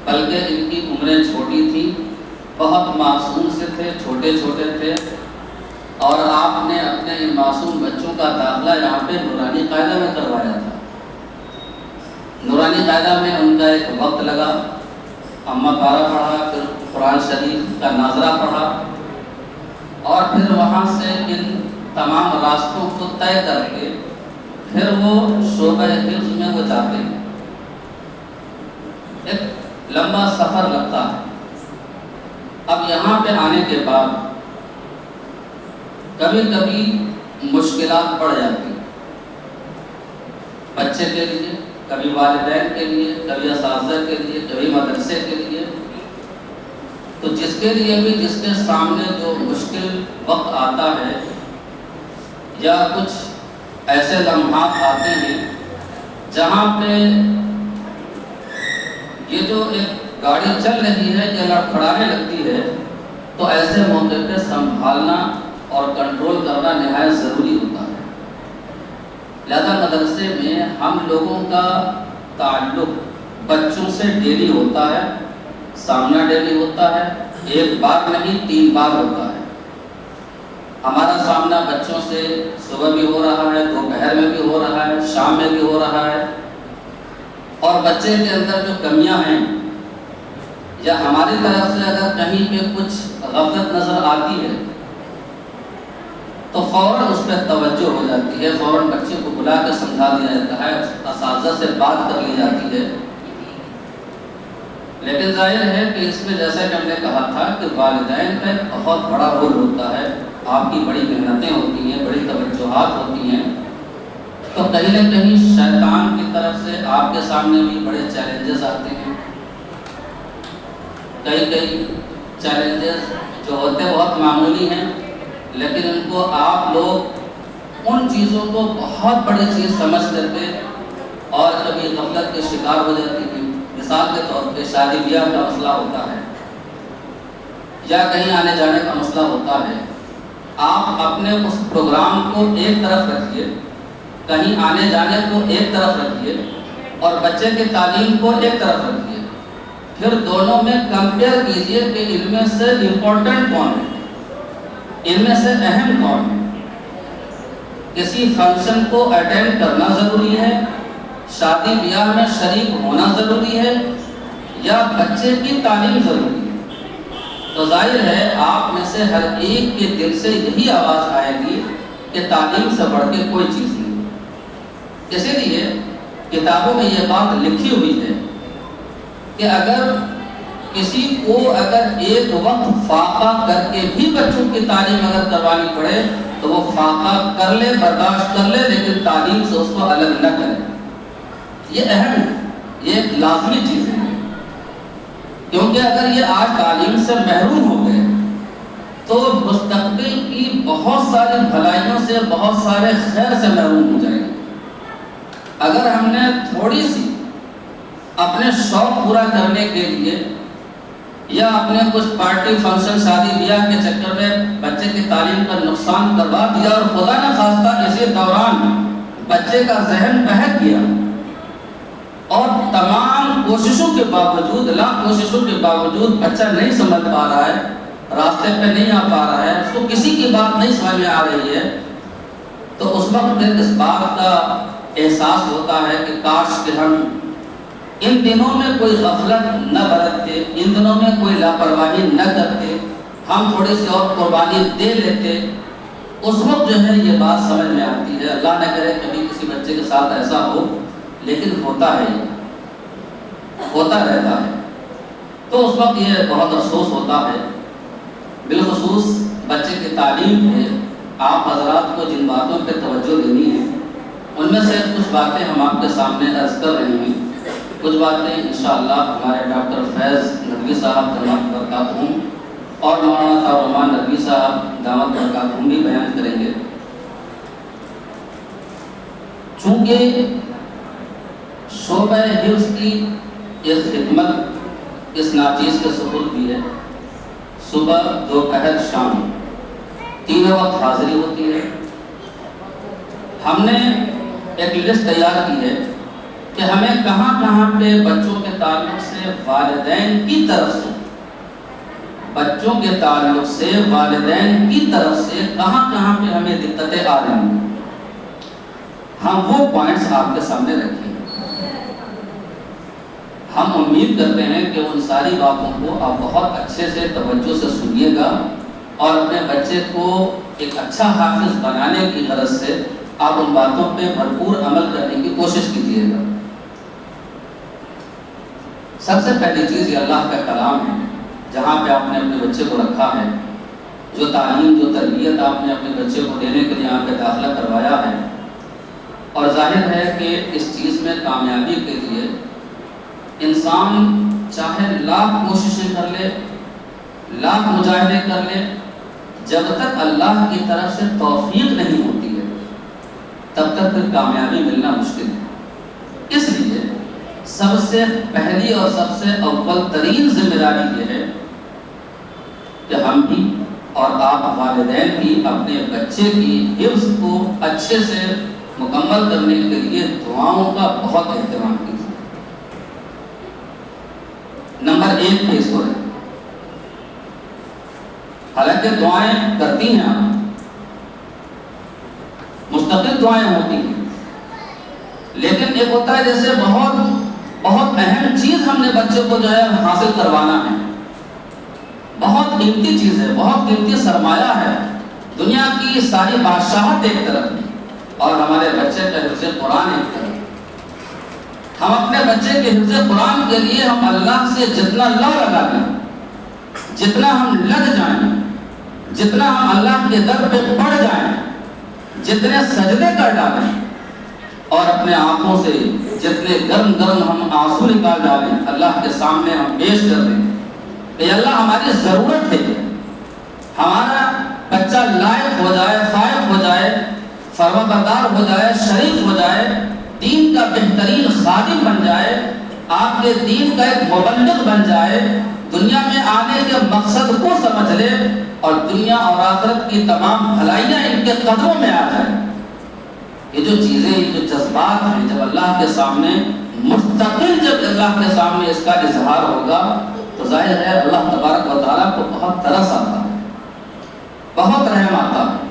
بلکہ ان کی عمریں چھوٹی تھیں، بہت معصوم سے تھے، چھوٹے چھوٹے تھے، اور آپ نے اپنے ان معصوم بچوں کا داخلہ یہاں پہ نورانی قاعدہ میں کروایا تھا۔ نورانی قاعدہ میں ان کا ایک وقت لگا، اما پارہ پڑھا، پھر قرآن شریف کا ناظرہ پڑھا، اور پھر وہاں سے ان تمام راستوں کو طے کر کے پھر وہ شعبہ حفظ میں وہ جاتے ہیں۔ ایک لمبا سفر لگتا ہے۔ اب یہاں پہ آنے کے بعد کبھی کبھی مشکلات پڑ جاتی ہیں بچے کے لیے، کبھی والدین کے لیے، کبھی اساتذہ کے لیے، کبھی مدرسے کے لیے۔ تو جس کے لیے بھی جس کے سامنے جو مشکل وقت آتا ہے یا کچھ ایسے لمحات آتے ہیں جہاں پہ یہ جو ایک گاڑی چل رہی ہے یہ لڑکھڑانے لگتی ہے، تو ایسے موقع پہ سنبھالنا اور کنٹرول کرنا نہایت ضروری ہوتا ہے۔ لہذا مدرسے میں ہم لوگوں کا تعلق بچوں سے ڈیلی ہوتا ہے، سامنا ڈیلی ہوتا ہے، ایک بار نہیں 3 بار ہوتا ہے۔ ہمارا سامنا بچوں سے صبح بھی ہو رہا ہے، دوپہر میں بھی ہو رہا ہے، شام میں بھی ہو رہا ہے، اور بچے کے اندر جو کمیاں ہیں یا ہماری طرف سے اگر کہیں پہ کچھ غفلت نظر آتی ہے تو فوراً اس پہ توجہ ہو جاتی ہے، فوراً بچے کو بلا کے سمجھا دیا جاتا ہے، اساتذہ سے بات کر لی جاتی ہے۔ لیکن ظاہر ہے کہ اس میں جیسا کہ ہم نے کہا تھا کہ والدین کا ایک بہت بڑا رول ہوتا ہے، آپ کی بڑی محنتیں ہوتی ہیں، بڑی توجہات ہوتی ہیں، تو کہیں نہ کہیں شیطان کی طرف سے آپ کے سامنے بھی بڑے چیلنجز آتے ہیں۔ کئی چیلنجز جو ہوتے بہت معمولی ہیں، لیکن ان کو آپ لوگ ان چیزوں کو بہت بڑی چیز سمجھ کر کے اور کبھی غفلت کے شکار ہو جاتی ہیں۔ مثال کے طور پہ شادی بیاہ کا مسئلہ ہوتا ہے یا کہیں آنے جانے کا مسئلہ ہوتا ہے، آپ اپنے اس پروگرام کو ایک طرف رکھیے، کہیں آنے جانے کو ایک طرف رکھیے اور بچے کی تعلیم کو ایک طرف رکھیے، پھر دونوں میں کمپیئر کیجئے کہ ان میں سے امپورٹنٹ کون ہے، ان میں سے اہم کون ہے۔ کسی فنکشن کو اٹینڈ کرنا ضروری ہے، شادی بیاہ میں شریک ہونا ضروری ہے، یا بچے کی تعلیم ضروری ہے؟ تو ظاہر ہے آپ میں سے ہر ایک کے دل سے یہی آواز آئے گی کہ تعلیم سے بڑھ کے کوئی چیز نہیں۔ اسی لیے کتابوں میں یہ بات لکھی ہوئی ہے کہ اگر کسی کو ایک وقت فاقہ کر کے بھی بچوں کی تعلیم اگر کروانی پڑے تو وہ فاقہ کر لے، برداشت کر لے، لیکن تعلیم سے اس کو الگ نہ کرے۔ یہ اہم ہے، یہ ایک لازمی چیز ہے، کیونکہ اگر یہ آج تعلیم سے محروم ہو گئے تو مستقبل کی بہت ساری بھلائیوں سے، بہت سارے خیر سے محروم ہو جائیں گے۔ اگر ہم نے تھوڑی سی اپنے شوق پورا کرنے کے لیے یا اپنے کچھ پارٹی فنکشن شادی بیاہ کے چکر میں بچے کی تعلیم کا نقصان کروا دیا اور خدا نہ خواستہ اسی دوران بچے کا ذہن بہک گیا اور تمام کوششوں کے باوجود، لاکھ کوششوں کے باوجود بچہ نہیں سمجھ پا رہا ہے، راستے پہ نہیں آ پا رہا ہے، اس کو کسی کی بات نہیں سمجھ میں آ رہی ہے، تو اس وقت پھر اس بات کا احساس ہوتا ہے کہ کاش کہ ہم ان دنوں میں کوئی غفلت نہ برتتے، ان دنوں میں کوئی لاپرواہی نہ کرتے، ہم تھوڑی سی اور قربانی دے لیتے۔ اس وقت جو ہے یہ بات سمجھ میں آتی ہے۔ اللہ نہ کرے کبھی کسی بچے کے ساتھ ایسا ہو، لیکن ہوتا ہے، ہوتا رہتا ہے، تو اس وقت یہ بہت افسوس ہوتا ہے۔ بالخصوص بچے کی تعلیم پہ آپ حضرات کو جن باتوں پہ توجہ دینی ہے ان میں سے کچھ باتیں ہم آپ کے سامنے عرض کر رہے ہیں۔ کچھ باتیں انشاءاللہ ہمارے ڈاکٹر فیض ندوی صاحب دامت برکاتہم اور مولانا طاہر الرحمن ندوی صاحب دامت برکاتہم بھی بیان کریں گے۔ چونکہ شعبہ حفظ کی ایک خدمت اس ناچیز کے سپرد بھی ہے، صبح دوپہر شام تینوں وقت حاضری ہوتی ہے۔ ہم نے ایک لسٹ تیار کی ہے کہ ہمیں کہاں کہاں پہ بچوں کے تعلق سے والدین کی طرف سے، بچوں کے تعلق سے والدین کی طرف سے کہاں کہاں پہ ہمیں دقتیں آ رہی ہیں، ہم وہ پوائنٹس آپ کے سامنے رکھیں۔ ہم امید کرتے ہیں کہ ان ساری باتوں کو آپ بہت اچھے سے توجہ سے سنیے گا اور اپنے بچے کو ایک اچھا حافظ بنانے کی غرض سے آپ ان باتوں پہ بھرپور عمل کرنے کی کوشش کیجیے گا۔ سب سے پہلی چیز یہ اللہ کا کلام ہے، جہاں پہ آپ نے اپنے بچے کو رکھا ہے، جو تعلیم جو تربیت آپ نے اپنے بچے کو دینے کے لیے یہاں پہ داخلہ کروایا ہے، اور ظاہر ہے کہ اس چیز میں کامیابی کے لیے انسان چاہے لاکھ کوششیں کر لے، لاکھ مجاہدے کر لے، جب تک اللہ کی طرف سے توفیق نہیں ہوتی ہے تب تک پھر کامیابی ملنا مشکل ہے۔ اس لیے سب سے پہلی اور سب سے اول ترین ذمہ داری یہ ہے کہ ہم بھی اور آپ والدین بھی اپنے بچے کی حفظ کو اچھے سے مکمل کرنے کے لیے دعاؤں کا بہت اہتمام کیجیے۔ نمبر 1 پہ اس کو ہے، حالانکہ دعائیں کرتی ہیں آپ، مستقل دعائیں ہوتی ہیں، لیکن ایک ہوتا ہے جیسے بہت اہم چیز ہم نے بچے کو جو ہے حاصل کروانا ہے، بہت قیمتی چیز ہے، بہت قیمتی سرمایہ ہے، دنیا کی ساری بادشاہت ایک طرف اور ہمارے بچے کا حفظ قرآن ایک طرف۔ ہم اپنے بچے کے حفظ قرآن کے لیے ہم اللہ سے جتنا لا لگا دیں، جتنا ہم لگ جائیں، جتنا ہم اللہ کے در پہ پڑ جائیں، جتنے سجدے کر ڈالیں اور اپنے آنکھوں سے جتنے گرم گرم ہم آنسو نکال ڈالیں، اللہ کے سامنے ہم پیش کر دیں کہ اللہ ہماری ضرورت ہے، ہمارا بچہ لائق ہو جائے، فائق ہو جائے، فرمانبردار ہو جائے، شریف ہو جائے، دین کا بہترین خادم بن جائے، آپ کے دین کا ایک مبلغ بن جائے، دنیا میں آنے کے مقصد کو سمجھ لے اور دنیا اور آخرت کی تمام بھلائیاں ان کے قدموں میں آ جائیں۔ یہ جو چیزیں، یہ جو جذبات ہیں، جب اللہ کے سامنے مستقل جب اللہ کے سامنے اس کا اظہار ہوگا تو ظاہر ہے اللہ تبارک و تعالیٰ کو بہت ترس آتا ہے، بہت رحم آتا ہے۔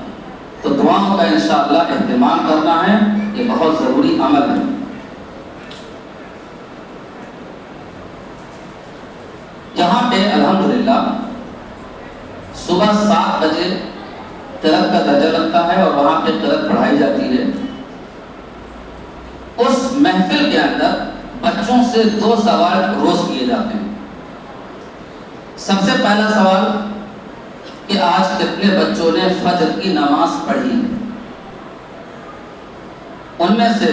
تو دعاؤں کا انشاءاللہ اہتمام کرنا ہے، یہ بہت ضروری عمل ہے۔ جہاں پہ الحمدللہ صبح 7 بجے قرأت کا درجہ لگتا ہے اور وہاں پہ قرأت پڑھائی جاتی ہے، اس محفل کے اندر بچوں سے 2 سوال روز کیے جاتے ہیں۔ سب سے پہلا سوال کہ آج کتنے بچوں نے فجر کی نماز پڑھی؟ ان میں سے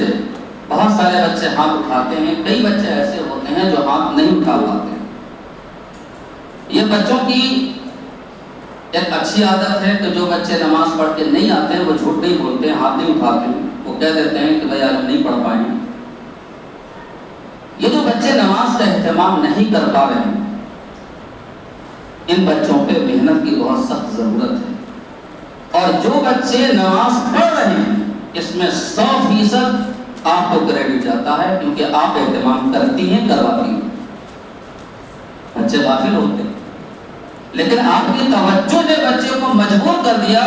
بہت سارے بچے ہاتھ اٹھاتے ہیں، کئی بچے ایسے ہوتے ہیں جو ہاتھ نہیں اٹھا پاتے۔ یہ بچوں کی ایک اچھی عادت ہے کہ جو بچے نماز پڑھ کے نہیں آتے ہیں وہ جھوٹ نہیں بولتے ہیں، ہاتھ نہیں اٹھاتے ہیں، وہ کہہ دیتے ہیں کہ بھائی آج ہم نہیں پڑھ پائیں۔ یہ جو بچے نماز کا اہتمام نہیں کر پا رہے ہیں، ان بچوں پہ محنت کی بہت سخت ضرورت ہے، اور جو بچے نماز پڑھ رہے ہیں اس میں 100% آپ کو کریڈٹ جاتا ہے، کیونکہ آپ اہتمام کرتی ہیں، کرواتی ہیں۔ بچے غافل ہوتے ہیں، لیکن آپ کی توجہ نے بچے کو مجبور کر دیا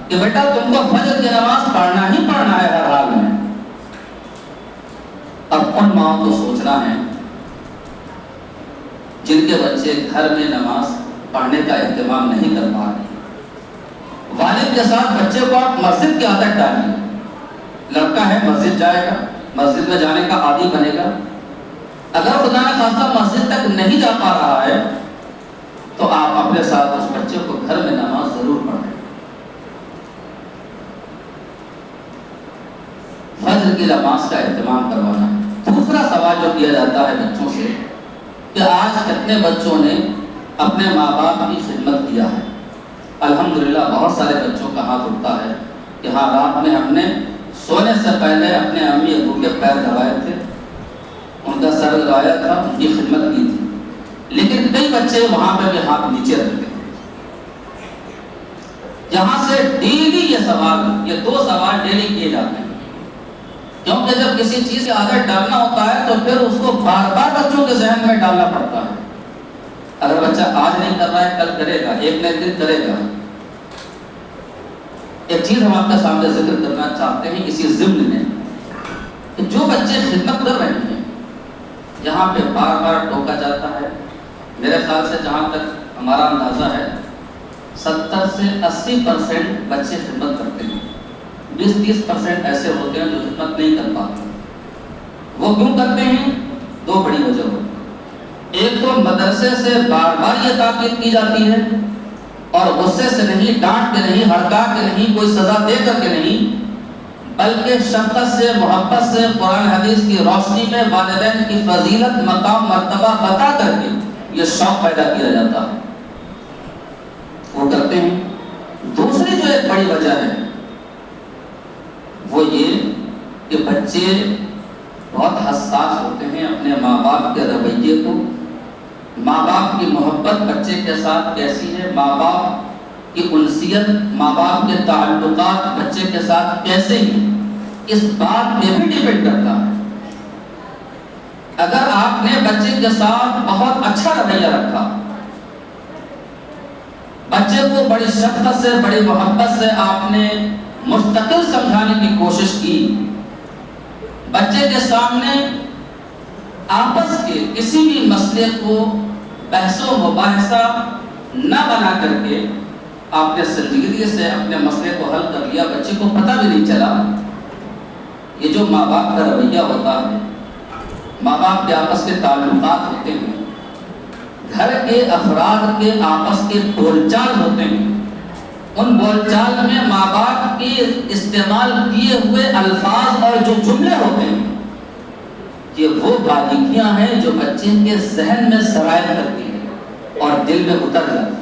کہ بیٹا تم کو فجر کی نماز پڑھنا ہی پڑھنا ہے ہر حال میں۔ اب ان ماؤں کو سوچنا ہے جن کے بچے گھر میں نماز پڑھنے کا اہتمام نہیں کر پا رہے۔ والد کے ساتھ بچے کو آپ مسجد کی عادت ڈالیے، لڑکا ہے مسجد جائے گا، مسجد میں جانے کا عادی بنے گا، اگر خدا نہ خواستہ مسجد تک نہیں جا پا رہا ہے تو آپ اپنے ساتھ اس بچے کو گھر میں نماز ضرور پڑھیں۔ فجر کی نماز کا اہتمام کروانا۔ دوسرا سوال جو کیا جاتا ہے بچوں سے کہ آج کتنے بچوں نے اپنے ماں باپ کی خدمت کیا ہے؟ الحمدللہ بہت سارے بچوں کا ہاتھ اٹھتا ہے کہ ہاں رات میں ہم نے سونے سے پہلے اپنے امی ابو کے پیر دبائے تھے، ان کا سر دبایا تھا، ان کی خدمت کی تھی۔ لیکن کئی بچے وہاں پہ بھی ہاتھ نیچے رکھتے ہیں، جہاں سے ڈیلی یہ 2 سوال ڈیلی کیے جاتے ہیں کیونکہ جب کسی چیز کی عادت ڈالنا ہوتا ہے تو پھر اس کو بار بار بچوں کے ذہن میں ڈالنا پڑتا ہے. اگر بچہ آج نہیں کر رہا ہے کل کرے گا، ایک نہ ایک دن کرے گا. ایک چیز ہم آپ کے سامنے ذکر کرنا چاہتے ہیں اسی ضمن میں کہ جو بچے خدمت کر رہے ہیں یہاں پہ بار بار ٹوکا جاتا ہے. میرے خیال سے جہاں تک ہمارا اندازہ ہے 70 سے 80% بچے خدمت کرتے ہیں. 20-30% ایسے ہوتے ہیں جو خدمت نہیں کر پاتے. وہ کیوں کرتے ہیں؟ دو بڑی وجہ ہوتی ہے. ایک تو مدرسے سے بار بار یہ تاکید کی جاتی ہے اور غصے سے نہیں، ڈانٹ کے نہیں، ہڑکا کے نہیں، کوئی سزا دے کر کے نہیں، بلکہ شفقت سے، محبت سے، قرآن حدیث کی روشنی میں والدین کی فضیلت، مقام، مرتبہ بتا کر کے یہ شوق پیدا کیا جاتا ہے. وہ کرتے ہیں. دوسری جو ایک بڑی وجہ ہے وہ یہ کہ بچے بہت حساس ہوتے ہیں اپنے ماں باپ کے رویے کو. ماں باپ کی محبت بچے کے ساتھ کیسی ہے، ماں باپ کی انسیت، ماں باپ کے تعلقات بچے کے ساتھ کیسے ہیں، اس بات پہ بھی ڈیپینڈ کرتا ہے. اگر آپ نے بچے کے ساتھ بہت اچھا رویہ رکھا، بچے کو بڑی شفقت سے، بڑی محبت سے آپ نے مستقل سمجھانے کی کوشش کی، بچے کے سامنے آپس کے کسی بھی مسئلے کو بحث و مباحثہ نہ بنا کر کے آپ نے سنجیدگی سے اپنے مسئلے کو حل کر لیا، بچے کو پتہ بھی نہیں چلا. یہ جو ماں باپ کا رویہ ہوتا ہے، ماں باپ کے آپس کے تعلقات ہوتے ہیں، گھر کے افراد کے آپس کے بول چال ہوتے ہیں، ان بول چال میں ماں باپ کے استعمال کیے ہوئے الفاظ اور جو جملے ہوتے ہیں، یہ وہ باریکیاں ہیں جو بچے کے ذہن میں سرایت کرتی ہیں اور دل میں اتر جاتی ہیں.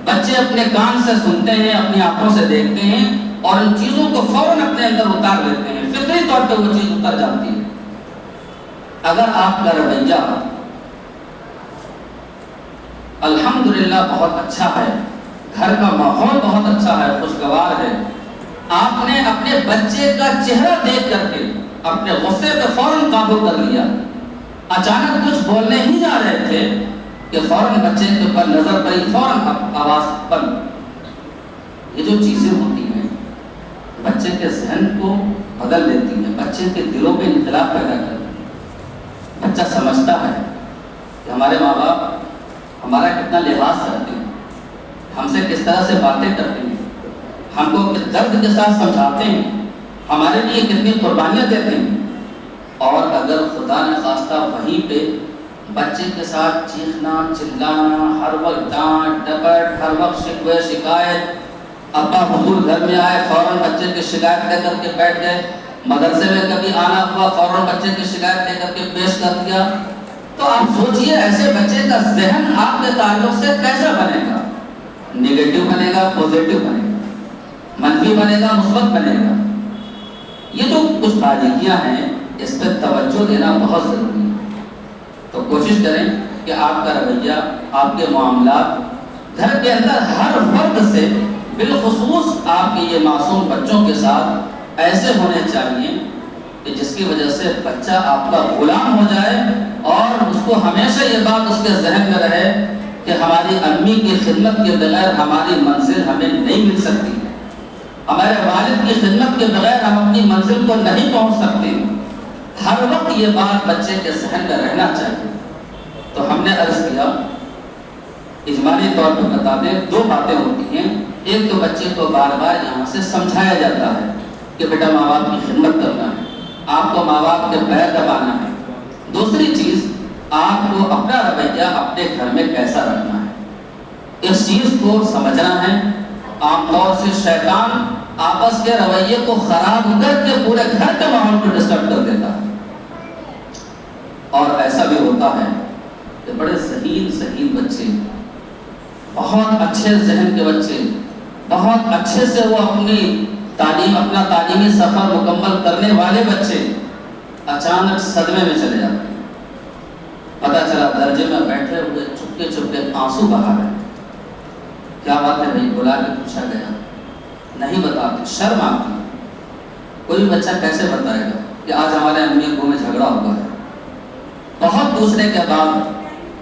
بچے اپنے کان سے سنتے ہیں، اپنی آنکھوں سے دیکھتے ہیں اور ان چیزوں کو فوراً اپنے اندر اتار لیتے ہیں، فطری طور پہ وہ چیز اتر جاتی ہے. اگر آپ کا رویہ الحمدللہ بہت اچھا ہے، گھر کا ماحول بہت اچھا ہے، خوشگوار ہے، آپ نے اپنے بچے کا چہرہ دیکھ کر کے اپنے غصے پہ فوراً قابو کر لیا، اچانک کچھ بولنے ہی جا رہے تھے کہ فوراً بچے کے اوپر نظر پڑی، فوراً آواز بند. یہ جو چیزیں ہوتی ہیں بچے کے ذہن کو بدل دیتی ہیں، بچے کے دلوں پہ انقلاب پیدا کرتی ہیں. بچہ سمجھتا ہے کہ ہمارے ماں باپ ہمارا کتنا لحاظ کرتے ہیں، ہم سے کس طرح سے باتیں کرتے ہیں، ہم کو کس درد کے ساتھ سمجھاتے ہیں، ہمارے لیے کتنی قربانیاں دیتے ہیں. اور اگر خدا نہ خواستہ وہیں پہ بچے کے ساتھ چیخنا، چلانا، ہر وقت ڈانٹ ڈپٹ، ہر وقت شکوے شکایت، ابا حضور گھر میں آئے فوراً بچے کی شکایت لے کر کے بیٹھ گئے، مدرسے میں کبھی آنا ہوا فوراً بچے کی شکایت لے کر کے پیش کر دیا، تو آپ سوچئے ایسے بچے کا ذہن آپ کے تعلق سے کیسا بنے گا؟ نیگیٹو بنے گا، پوزیٹو بنے گا، منفی بنے گا، مثبت بنے گا. یہ جو کچھ باریکیاں ہیں اس پہ توجہ دینا بہت ضروری ہے. تو کوشش کریں کہ آپ کا رویہ، آپ کے معاملات گھر کے اندر ہر فرد سے، بالخصوص آپ کے یہ معصوم بچوں کے ساتھ ایسے ہونے چاہیے کہ جس کی وجہ سے بچہ آپ کا غلام ہو جائے اور اس کو ہمیشہ یہ بات اس کے ذہن میں رہے کہ ہماری امی کی خدمت کے بغیر ہماری منزل ہمیں نہیں مل سکتی، ہمارے والد کی خدمت کے بغیر ہم اپنی منزل کو نہیں پہنچ سکتے. ہر وقت یہ بات بچے کے ذہن میں رہنا چاہیے. تو ہم نے عرض کیا اجمالی طور پر بتا دیں، دو باتیں ہوتی ہیں. ایک تو بچے کو بار بار یہاں سے سمجھایا جاتا ہے کہ بیٹا ماں باپ کی خدمت کرنا ہے، آپ کو ماں باپ کے پیر دبانا ہے. دوسری چیز، آپ کو اپنا رویہ اپنے گھر میں کیسا رکھنا ہے، اس چیز کو سمجھنا ہے. عام طور سے شیطان آپس کے رویے کو خراب کر کے پورے گھر کے ماحول کو ڈسٹرب کر دیتا ہے. اور ایسا بھی ہوتا ہے کہ بڑے ذہین بچے، بہت اچھے ذہن کے بچے، بہت اچھے سے وہ اپنی تعلیم، اپنا تعلیمی سفر مکمل کرنے والے بچے اچانک صدمے میں چلے جاتے ہیں. پتہ چلا درجے میں بیٹھے ہوئے چپکے چپکے آنسو بہا رہے ہیں. کیا بات ہے بھائی؟ بلا کے پوچھا گیا، نہیں بتاتے، شرم آتی. کوئی بچہ کیسے بتائے گا؟ کہ آج ہمارے امی ابو میں جھگڑا ہوا ہے، بہت دوسرے کے بعد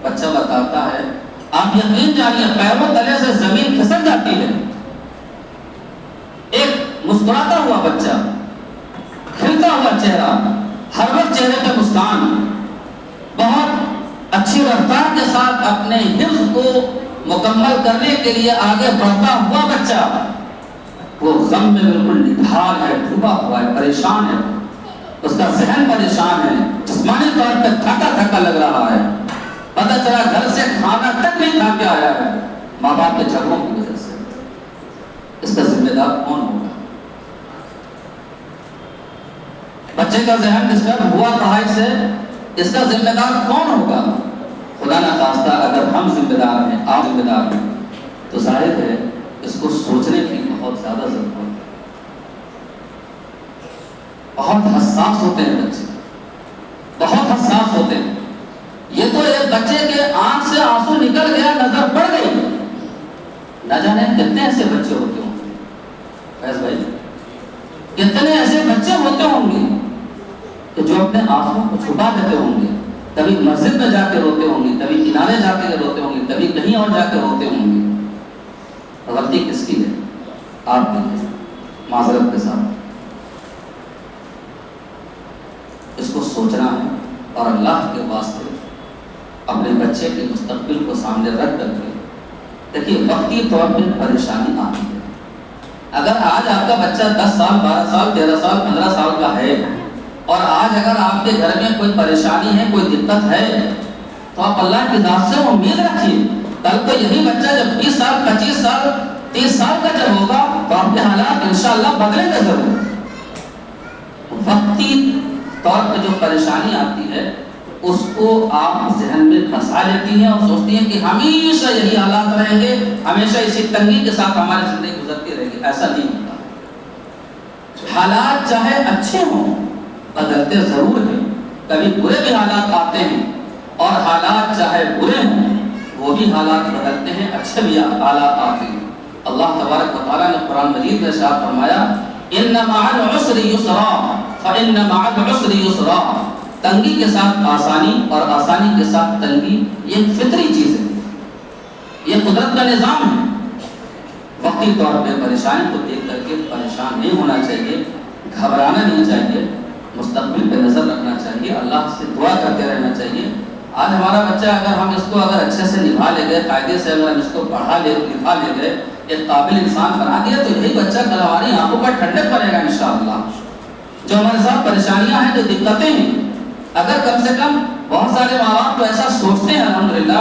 بچہ بتاتا ہے، آپ یقین جانیے پیروں تلے سے زمین کھسک جاتی ہے۔ ایک مسکراتا ہوا بچہ، کھلتا ہوا چہرہ، ہر وقت چہرے پہ مسکان، بہت اچھی رفتار کے ساتھ اپنے حفظ کو مکمل کرنے کے لیے آگے بڑھتا ہوا بچہ، وہ غم میں بالکل نڈھال ہے، ڈوبا ہوا ہے، پریشان ہے، اس کا ذہن پریشان ہے، جسمانی طور پہ تھکا تھکا لگ رہا ہے، پتہ چلا گھر سے کھانا تک نہیں کھا کے آیا ہے ماں باپ کے جھگڑوں کی وجہ سے۔ اس کا ذمہ دار کون ہوگا؟ بچے کا ذہن ڈسٹرب ہوا پڑھائی سے، اس کا ذمہ دار کون ہوگا؟ خدا نہ خواستہ اگر ہم ذمہ دار ہیں، آپ ذمہ دار ہیں، تو ظاہر ہے اس کو سوچنے کی بہت زیادہ ضرورت ہے۔ بہت حساس ہوتے ہیں بچے، بہت حساس ہوتے ہیں۔ یہ تو ایک بچے کے آنکھ سے آنسو نکل گیا، نظر پڑ گئی، نہ جانے کتنے ایسے بچے ہوتے ہوں گے، فیض بھائی کتنے ایسے بچے ہوتے ہوں گے کہ جو اپنے آنسوں کو چھپا دیتے ہوں گے، کبھی مسجد میں جا کے روتے ہوں گے، کبھی کنارے جا کے روتے ہوں گے، کبھی کہیں اور جا کے روتے ہوں گے۔ غلطی کس کی ہے؟ آپ کی ہے، معذرت کے ساتھ۔ اس کو سوچنا ہے اور اللہ کے واسطے اپنے بچے کے مستقبل کو سامنے رکھ کر کے دیکھیے، وقتی طور پہ پریشانی آتی ہے۔ اگر آج آپ کا بچہ 10 سال 12 سال 13 سال 15 سال کا ہے اور آج اگر آپ کے گھر میں کوئی پریشانی ہے، کوئی دقت ہے، تو آپ اللہ کی ذات سے امید رکھیے کل کو یہی بچہ جب 20 سال 25 سال 30 سال کا جب ہوگا تو آپ کے حالات انشاءاللہ بدلیں گے ضرور۔ وقتی طور پہ جو پریشانی آتی ہے اس کو آپ ذہن میں پھنسا لیتی ہیں اور سوچتی ہیں کہ ہمیشہ یہی حالات رہیں گے، ہمیشہ اسی تنگی کے ساتھ ہماری زندگی گزرتی رہے گی۔ ایسا نہیں ہوتا۔ حالات چاہے اچھے ہوں بدلتے ضرور ہیں، کبھی برے بھی حالات آتے ہیں، اور حالات چاہے برے ہوں وہ بھی حالات بدلتے ہیں، اچھے بھی حالات آتے ہیں۔ اللہ تبارک و تعالیٰ نے قرآن مجید میں ارشاد فرمایا، ان مع العسر یسرا فان مع العسر یسرا، تنگی کے ساتھ آسانی اور آسانی کے ساتھ تنگی، یہ ایک فطری چیز ہے، یہ قدرت کا نظام ہے۔ وقتی طور پہ پریشانی کو دیکھ کر کے پریشان نہیں ہونا چاہیے، گھبرانا نہیں چاہیے، مستقبل پہ نظر رکھنا چاہیے، اللہ سے دعا کرتے رہنا چاہیے۔ آج ہمارا بچہ اگر ہم اس کو اگر اچھے سے نبھا لے گئے، قاعدے سے اگر ہم اس کو پڑھا لے لکھا لے گئے، ایک قابل انسان بنا دیا، تو یہی بچہ کل ہماری آنکھوں پر ٹھنڈک پڑے گا انشاءاللہ۔ جو ہمارے ساتھ پریشانیاں ہیں، جو دقتیں ہیں، اگر کم سے کم بہت سارے ماں باپ تو ایسا سوچتے ہیں الحمدللہ،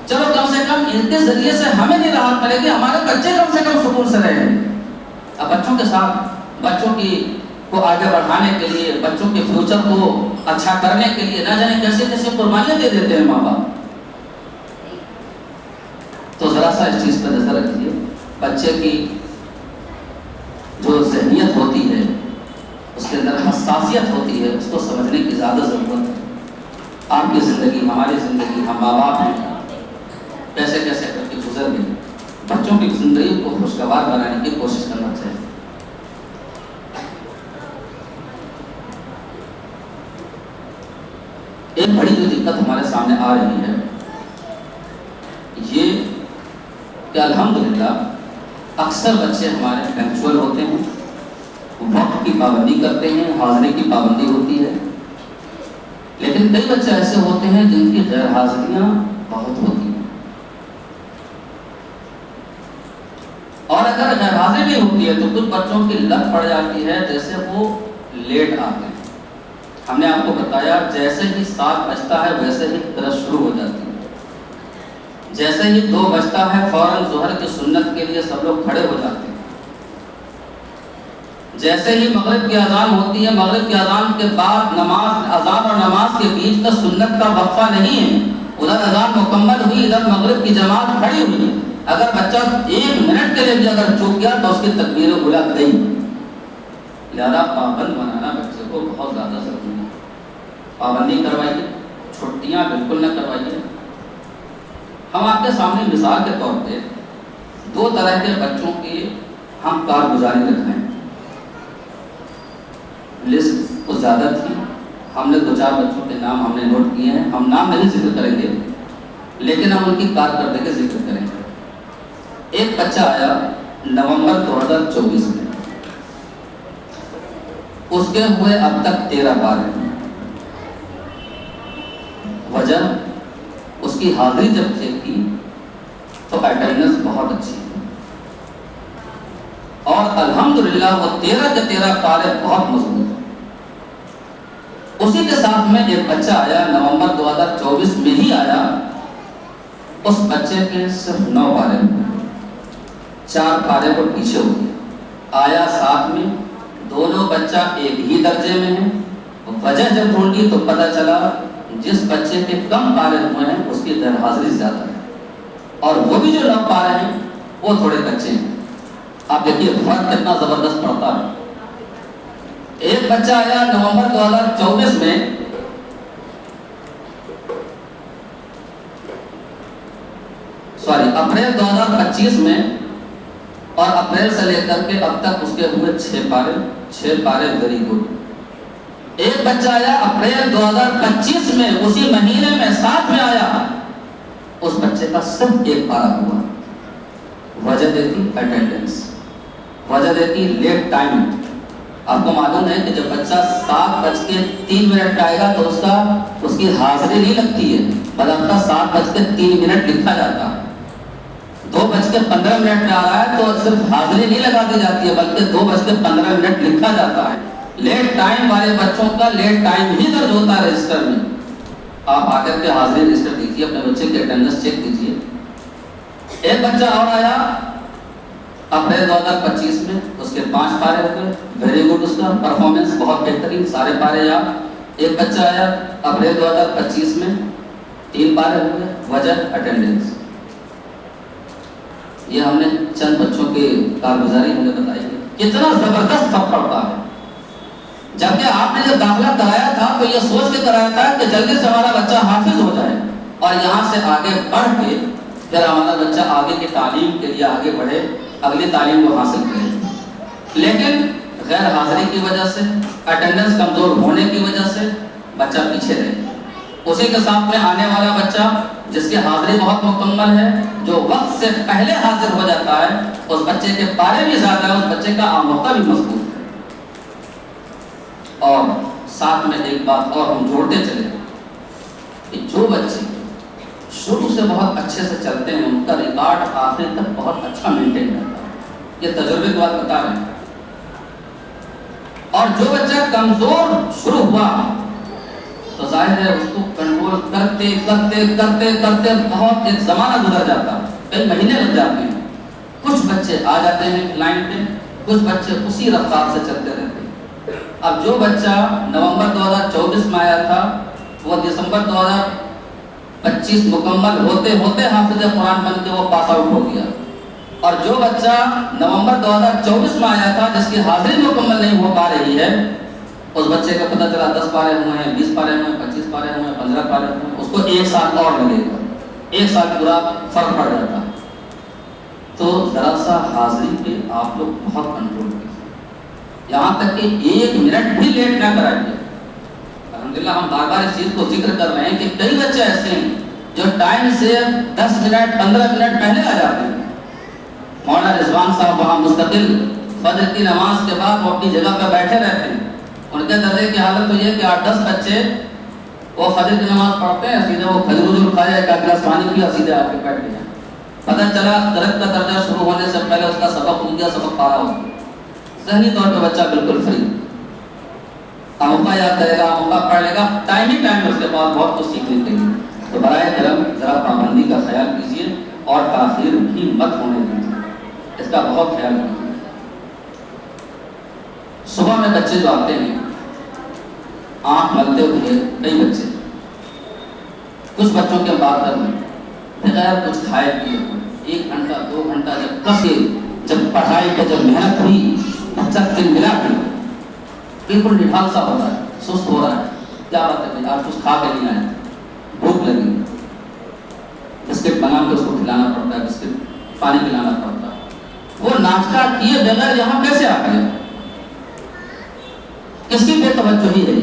چلو کم سے کم ان کے ذریعے سے ہمیں نہیں راحت ملے گی، ہمارے بچے کم سے کم سکون سے رہیں۔ اب بچوں کے ساتھ بچوں کو آگے بڑھانے کے لیے، بچوں کے فیوچر کو اچھا کرنے کے لیے نہ جانے کیسے کیسے قربانیاں دے دیتے ہیں ماں باپ۔ تو ذرا سا اس چیز پہ نظر رکھیے، بچے کی جو ذہنیت ہوتی ہے، اس کے اندر حساسیت ہوتی ہے، اس کو سمجھنے کی زیادہ ضرورت ہے۔ آپ کی زندگی، ہماری زندگی، ہم ماں باپ ہیں، کیسے کیسے کر کے گزر گئی، بچوں کی زندگی کو خوشگوار بنانے کی کوشش کرنا چاہیے۔ ایک بڑی جو دقت ہمارے سامنے آ رہی ہے یہ کہ الحمدللہ اکثر بچے ہمارے پنکچوئل ہوتے ہیں، وقت کی پابندی کرتے ہیں، حاضری کی پابندی ہوتی ہے، لیکن کئی بچے ایسے ہوتے ہیں جن کی غیر حاضریاں بہت ہوتی ہیں، اور اگر غیر حاضری بھی ہوتی ہے تو کچھ بچوں کی لت پڑ جاتی ہے، جیسے وہ لیٹ آتے ہیں۔ ہم نے آپ کو بتایا جیسے ہی 7 بجتا ہے ویسے ہی درس شروع ہو جاتی ہے، جیسے ہی 2 بجتا ہے فوراً ظہر کی سنت کے لیے سب لوگ کھڑے ہو جاتے ہیں، جیسے ہی مغرب کی اذان ہوتی ہے، مغرب کی اذان کے بعد نماز، اذان اور نماز کے بیچ کا سنت کا وقفہ نہیں ہے، ادھر اذان مکمل ہوئی، ادھر مغرب کی جماعت کھڑی ہوئی، اگر بچہ 1 منٹ کے لیے بھی اگر چوک گیا تو اس کی تکبیر الا گئی۔ لہذا پابند بنانا بچے کو بہت زیادہ ضروری ہے، پابندی کروائیے، چھٹیاں بالکل نہ کروائیے۔ ہم آپ کے سامنے مثال کے طور پہ 2 طرح کے بچوں کی ہم کارگزاری رکھیں، لسٹ کو زیادہ تھی. ہم نے 2-4 بچوں کے نام ہم نے نوٹ کیے ہیں. ہم نام نہیں ذکر کریں گے لیکن ہم ان کی کارکردگی کا ذکر کریں گے. ایک بچہ آیا نومبر 2024 میں، اس کے ہوئے اب تک 13 پارے. وجہ اس کی حاضری جب چیک کی تو اٹینڈنس بہت اچھی ہے اور الحمدللہ وہ 13 کے 13 پارے بہت مضبوط ہیں. اسی کے ساتھ میں ایک بچہ آیا نومبر 2024 میں ہی آیا. اس بچے کے صرف 9 پارے ہوئے، 4 پارے کو پیچھے ہو گئے. آیا ساتھ میں، دونوں بچہ ایک ہی درجے میں ہیں. وجہ جب ڈھونڈی تو پتہ چلا جس بچے کے کم پارے ہوئے ہیں اس کی غیر حاضری زیادہ ہے اور وہ بھی جو 9 پارے ہیں وہ تھوڑے کچے ہیں. آپ دیکھیے فرق کتنا زبردست پڑتا ہے. ایک بچہ آیا نومبر 2024 میں، اپریل 2025 میں، اور اپریل سے لے کر کے اب تک اس کے ہوئے 6 پارے ویری گڈ. ایک بچہ آیا اپریل 2025 میں، اسی مہینے میں 7 میں آیا، اس بچے کا صرف 1 پارا ہوا. وجہ دیتی اٹینڈنس، وجہ دیتی لیٹ ٹائم. آپ کو معلوم ہے کہ جب بچہ 7:03 پہ آئے گا تو اس کی حاضری نہیں لگتی ہے، بلکہ 7:03 لکھا جاتا ہے. 2:15 پہ آ رہا ہے تو صرف حاضری نہیں لگا دی جاتی ہے بلکہ 2:15 لکھا جاتا ہے. لیٹ ٹائم والے بچوں کا لیٹ ٹائم ہی درج ہوتا ہے رجسٹر میں. آپ آ کر کے حاضری رجسٹر دیجیے، اپنے بچے کی اٹینڈنس چیک کیجیے. ایک بچہ اور آیا اپریل 2025 میں، اس کے 5 پارے ہوئے، ویری گڈ. اس کا پرفارمنس بہت بہترین، سارے پارے یاد. ایک بچہ آیا اپریل 2025 میں، 3 پارے ہوئے، وجہ اٹینڈنس. یہ ہم نے چند بچوں کے کارگزاری ہمیں بتائی ہے. کتنا زبردست فرق پڑتا ہے. جبکہ آپ نے جب داخلہ کرایا تھا تو یہ سوچ کے کرایا تھا کہ جلدی سے ہمارا بچہ حافظ ہو جائے اور یہاں سے آگے بڑھ کے پھر ہمارا بچہ آگے کی تعلیم کے لیے آگے بڑھے، اگلی تعلیم کو حاصل کرے. لیکن غیر حاضری کی وجہ سے، اٹینڈنس کمزور ہونے کی وجہ سے بچہ پیچھے رہے. اسی کے ساتھ میں آنے والا بچہ جس کی حاضری بہت مکمل ہے، جو وقت سے پہلے حاضر ہو جاتا ہے، اس بچے کے پارے بھی زیادہ ہے، اس بچے کا آموختہ بھی مضبوط ہے. اور ساتھ میں ایک بات اور ہم جوڑتے چلے کہ جو بچے شروع سے بہت اچھے سے چلتے ہیں ان کا ریکارڈ آخر تک بہت اچھا مینٹین رہتا ہے. یہ تجربے کی بات بتا رہے ہیں. اور جو بچہ کمزور شروع ہوا تو ظاہر ہے اس کو کنٹرول کرتے کرتے کرتے کرتے بہت ایک زمانہ گزر جاتا ہے، کئی مہینے لگ جاتے ہیں. کچھ بچے آ جاتے ہیں لائن پہ، کچھ بچے اسی رفتار سے چلتے رہتے ہیں. اب جو بچہ نومبر 2024 میں آیا تھا وہ دسمبر 2025 مکمل ہوتے ہوتے حافظ قرآن بن کے وہ پاس آؤٹ ہو گیا. اور جو بچہ نومبر 2024 میں آیا تھا جس کی حاضری مکمل نہیں ہو پا رہی ہے، اس بچے کا پتہ چلا 10 پارے ہوئے ہیں، 20 پارے ہوئے ہیں، 25 پارے ہوئے ہیں، 15 پارے ہوئے ہیں، اس کو 1 سال اور لگے گا. 1 سال پورا فرق پڑ جاتا. تو ذرا سا حاضری پہ آپ لوگ بہت کنٹرول کیجیے، یہاں تک کہ 1 منٹ بھی لیٹ نہ کرائیے. الحمدللہ ہم بار بار اس چیز کو ذکر کر رہے ہیں کہ کئی بچے ایسے ہیں جو ٹائم سے 10 منٹ 15 منٹ پہلے آ جاتے ہیں. مولانا رضوان صاحب وہاں مستقل فجر کی نماز کے بعد وہ اپنی جگہ پہ بیٹھے رہتے ہیں. ان کے درجے کی حالت تو یہ کہ 8-10 بچے وہ فجر کی نماز پڑھتے ہیں، سیدھے وہ کھجور کھایا، ایک گلاس پانی پیا، سیدھے آ کے بیٹھ گئے. پتہ چلا درد کا درجہ شروع ہونے سے پہلے اس کا سبق ہو گیا، سبق پارا ہو گیا. ذہنی طور پہ بچہ بالکل فری، موقع یاد کرے گا، موقع پڑھ لے گا، ٹائم ہی ٹائم اس کے بعد بہت کچھ سیکھنے کے لیے. تو برائے کرم ذرا پابندی کا خیال کیجیے اور تاخیر بھی مت ہونے دیجیے، اس کا بہت خیال کیجیے. صبح میں بچے جو آتے ہیں آنکھ ملتے ہوئے، کئی بچے، کچھ بچوں کے بعد بغیر کچھ کھائے پیے 1 گھنٹہ 2 گھنٹہ جب کسے جب پڑھائی پہ جب محنت ہوئی، بچہ دل ملا بھی بالکل نڈھال سا ہوتا ہے، سست ہو رہا ہے. کیا بات ہے، آج کچھ کھا کے نہیں آئے، بھوک لگی، بسکٹ بنا کے اس کو کھلانا پڑتا ہے، بسکٹ پانی پلانا پڑتا ہے. وہ ناشتہ کیے بغیر یہاں کیسے آ گئے؟ کس کی بے توجہی ہے؟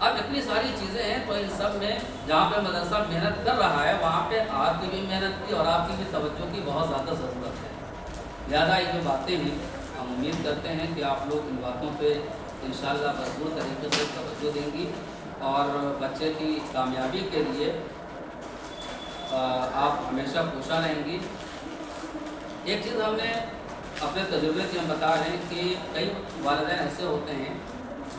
اب اتنی ساری چیزیں ہیں، تو ان سب میں جہاں پہ مدرسہ محنت کر رہا ہے وہاں پہ آپ کی بھی محنت کی اور آپ کی بھی توجہ کی بہت زیادہ ضرورت ہے۔ لہٰذا یہ جو باتیں ہیں ہم امید کرتے ہیں کہ آپ لوگ ان باتوں پہ انشاءاللہ بھرپور طریقے سے توجہ دیں گی اور بچے کی کامیابی کے لیے آپ ہمیشہ کوشاں رہیں گی۔ ایک چیز ہم نے اپنے تجربے سے ہم بتا رہے ہیں کہ کئی والدین ایسے ہوتے ہیں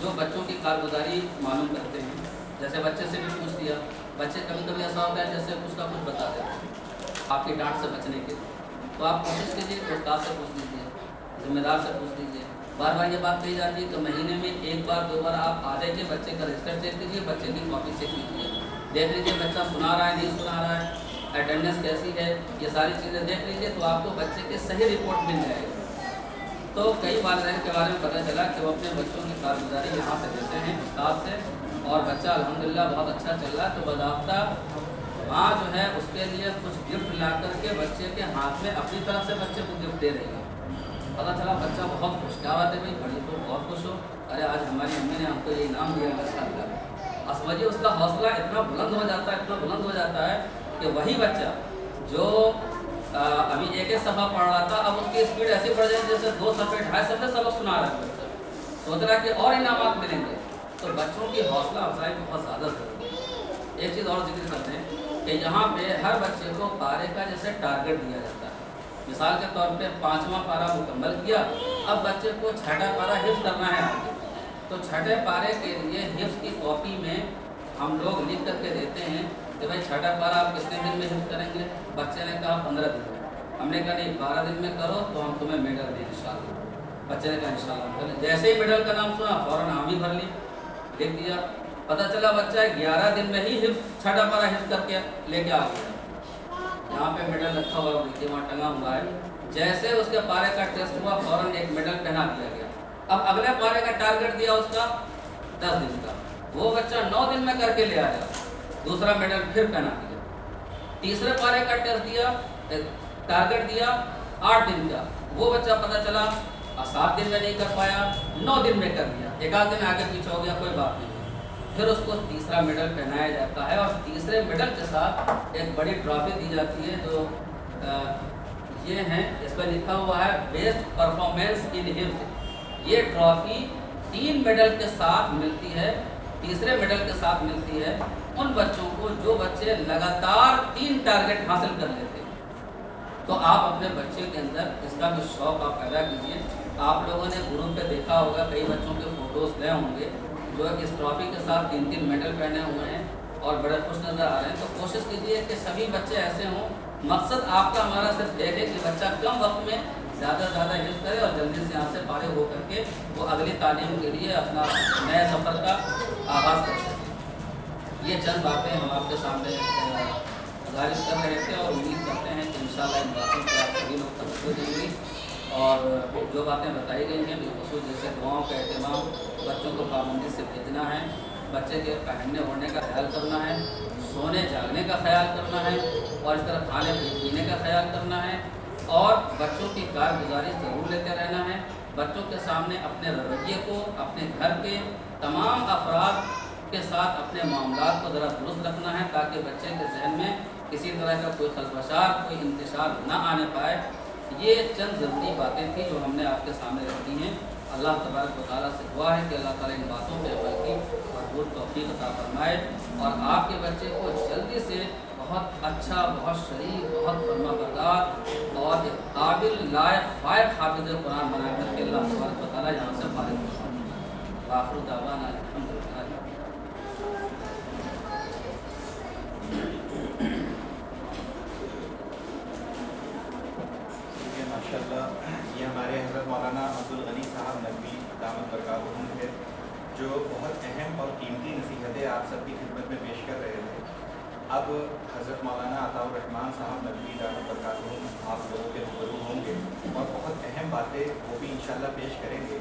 جو بچوں کی کارگزاری معلوم کرتے ہیں، جیسے بچے سے بھی پوچھ لیا، بچے کبھی کبھی ایسا ہوتا ہے جیسے کچھ کا کچھ بتا دیتے ہیں آپ کی ڈانٹ سے بچنے کے لیے، تو آپ کوشش کیجیے کہ استاد سے پوچھ لیجیے، ذمہ دار سے پوچھ لیجیے۔ بار بار یہ بات کہی جاتی ہے تو مہینے میں ایک بار دو بار آپ آ جائیے، بچے کا رجسٹر چیک کیجیے، بچے کی کاپی چیک کیجیے، دیکھ لیجیے بچہ سنا رہا ہے نہیں سنا رہا ہے، اٹینڈنس کیسی ہے، یہ ساری چیزیں دیکھ لیجیے تو آپ کو بچے کی صحیح رپورٹ مل جائے گی۔ تو کئی والدین کے بارے میں پتہ چلا کہ وہ اپنے بچوں کی کارگزاری یہاں سے دیتے ہیں استاد سے، اور بچہ الحمدللہ بہت اچھا چل رہا ہے، تو باضابطہ ماں جو ہے اس کے لیے کچھ گفٹ لا کر کے بچے کے ہاتھ میں اپنی طرف سے بچے کو گفٹ دے رہی ہے۔ پتہ چلا بچہ بہت خوش، کیا بات ہے بھائی، بڑی تو بہت خوش ہو، ارے آج ہماری امی نے ہم کو یہ انعام دیا ماشاءاللہ۔ سمجھیے اس کا حوصلہ اتنا بلند ہو جاتا ہے، اتنا بلند ہو جاتا ہے کہ وہی بچہ جو ابھی ایک صفحہ پڑھ رہا تھا، اب اس کی اسپیڈ ایسی بڑھ جائے جیسے 2 صفحے 2.5 صفحے سبق سنا رہا ہے بچہ، سوچ رہا ہے کہ اور انعامات ملیں گے۔ تو بچوں کی حوصلہ افزائی بہت زیادہ ضروری ہے۔ ایک چیز اور ذکر کرتے ہیں کہ یہاں پہ ہر بچے کو پارے کا جیسے ٹارگٹ دیا جاتا ہے، مثال کے طور پہ 5واں پارہ مکمل کیا، اب بچے کو 6واں پارہ حفظ کرنا ہے آگے، تو 6 پارے کے لیے حفظ کی کاپی میں ہم لوگ لکھ کر کے دیتے ہیں کہ بھائی 6واں پارہ آپ کتنے دن میں حفظ کریں گے؟ بچے نے کہا 15 دن میں، ہم نے کہا نہیں 12 دن میں کرو تو ہم تمہیں میڈل دیں انشاءاللہ۔ بچے نے کہا انشاءاللہ ہم کریں، جیسے ہی میڈل کا نام سنا فوراً حامی بھر لی، لکھ دیا، پتہ چلا بچہ 11 دن میں ہی حفظ 6واں پارہ حفظ کر کے لے کے آ گیا۔ یہاں پہ میڈل رکھا ہوا دیکھیے وہاں ٹنگا ہوا ہے، جیسے اس کے پارے کا ٹیسٹ ہوا فوراً ایک میڈل پہنا دیا گیا۔ اب اگلے پارے کا ٹارگٹ دیا اس کا 10 دن کا، وہ بچہ 9 دن میں کر کے لے آیا، دوسرا میڈل پھر پہنا دیا۔ تیسرے پارے کا ٹیسٹ دیا، ٹارگٹ دیا 8 دن کا، وہ بچہ پتہ چلا 7 دن میں نہیں کر پایا، 9 دن میں کر لیا، ایک آدھ دن آگے پیچھے ہو گیا کوئی بات نہیں، پھر اس کو تیسرا میڈل پہنایا جاتا ہے، اور تیسرے میڈل کے ساتھ ایک بڑی ٹرافی دی جاتی ہے جو یہ ہیں، اس پہ لکھا ہوا ہے بیسٹ پرفارمنس ان حفظ۔ یہ ٹرافی 3 میڈل کے ساتھ ملتی ہے، تیسرے میڈل کے ساتھ ملتی ہے ان بچوں کو جو بچے لگاتار 3 ٹارگٹ حاصل کر لیتے ہیں۔ تو آپ اپنے بچے کے اندر اس کا بھی شوق آپ پیدا کیجیے۔ آپ لوگوں نے گروپ پہ دیکھا ہوگا کئی بچوں کے فوٹوز لے ہوں گے جو اس ٹرافی کے ساتھ 3 میڈل پہنے ہوئے ہیں اور بڑے خوش نظر آ رہے ہیں، تو کوشش کیجیے کہ سبھی بچے ایسے ہوں۔ مقصد آپ کا ہمارا صرف دیکھے کہ بچہ کم وقت میں زیادہ سے زیادہ حفظ کرے اور جلدی سے یہاں سے فارغ ہو کر کے وہ اگلی تعلیم کے لیے اپنا نئے سفر کا آغاز کر سکے۔ یہ چند باتیں ہم آپ کے سامنے گزارش کر رہے تھے اور امید کرتے ہیں کہ انشاءاللہ ان باتوں پر آپ سبھی لوگ توجہ دیں گے، اور جو باتیں بتائی گئی ہیں بالخصوص جیسے دعاؤں کا اہتمام، بچوں کو پابندی سے بھیجنا ہے، بچے کے پہننے اوڑھنے کا خیال کرنا ہے، سونے جاگنے کا خیال کرنا ہے، اور اس طرح کھانے پینے کا خیال کرنا ہے، اور بچوں کی کارگزاری ضرور لیتے رہنا ہے۔ بچوں کے سامنے اپنے رویے کو، اپنے گھر کے تمام افراد کے ساتھ اپنے معاملات کو ذرا درست رکھنا ہے تاکہ بچے کے ذہن میں کسی طرح کا کوئی خلفشار، کوئی انتشار نہ آنے پائے۔ یہ چند ضروری باتیں تھیں جو ہم نے آپ کے سامنے رکھی ہیں۔ اللہ تبارک و تعالیٰ سے دعا ہے کہ اللہ تعالیٰ ان باتوں پہ عمل کی بھرپور توفیق عطا فرمائے، اور آپ کے بچے کو جلدی سے بہت اچھا، بہت شریف، بہت فرما بردار اور ایک قابل، لائق، فائق حافظ قرآن بنا کر کے اللہ تبارک و تعالیٰ یہاں سے فارغ فرمائے۔ وآخر دعوانا الحمدللہ۔ ماشاءاللہ یہ ہمارے حضرت مولانا عبدالغنی صاحب ندوی دامت برکاتہم ہے جو بہت اہم اور قیمتی نصیحتیں آپ سب کی خدمت میں پیش کر رہے تھے۔ اب حضرت مولانا عطاء الرحمن صاحب ندوی دامت برکاتہم آپ لوگوں کے روبرو ہوں گے اور بہت اہم باتیں وہ بھی انشاءاللہ پیش کریں گے،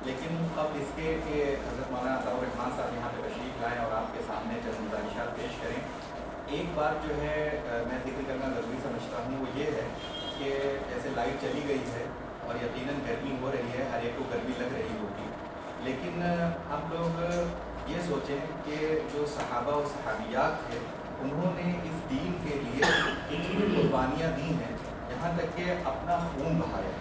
لیکن اب اس کے کہ حضرت مولانا عطاء الرحمن صاحب یہاں پہ تشریف لائیں اور آپ کے سامنے چند گزارشات پیش کریں، ایک بات جو ہے میں ذکر کرنا ضروری سمجھتا ہوں وہ یہ ہے کہ جیسے لائٹ چلی گئی ہے اور یقیناً گرمی ہو رہی ہے، ہر ایک کو گرمی لگ رہی ہوگی، لیکن ہم لوگ یہ سوچیں کہ جو صحابہ و صحابیات تھے انہوں نے اس دین کے لیے اتنی قربانیاں دی ہیں، یہاں تک کہ اپنا خون بہایا.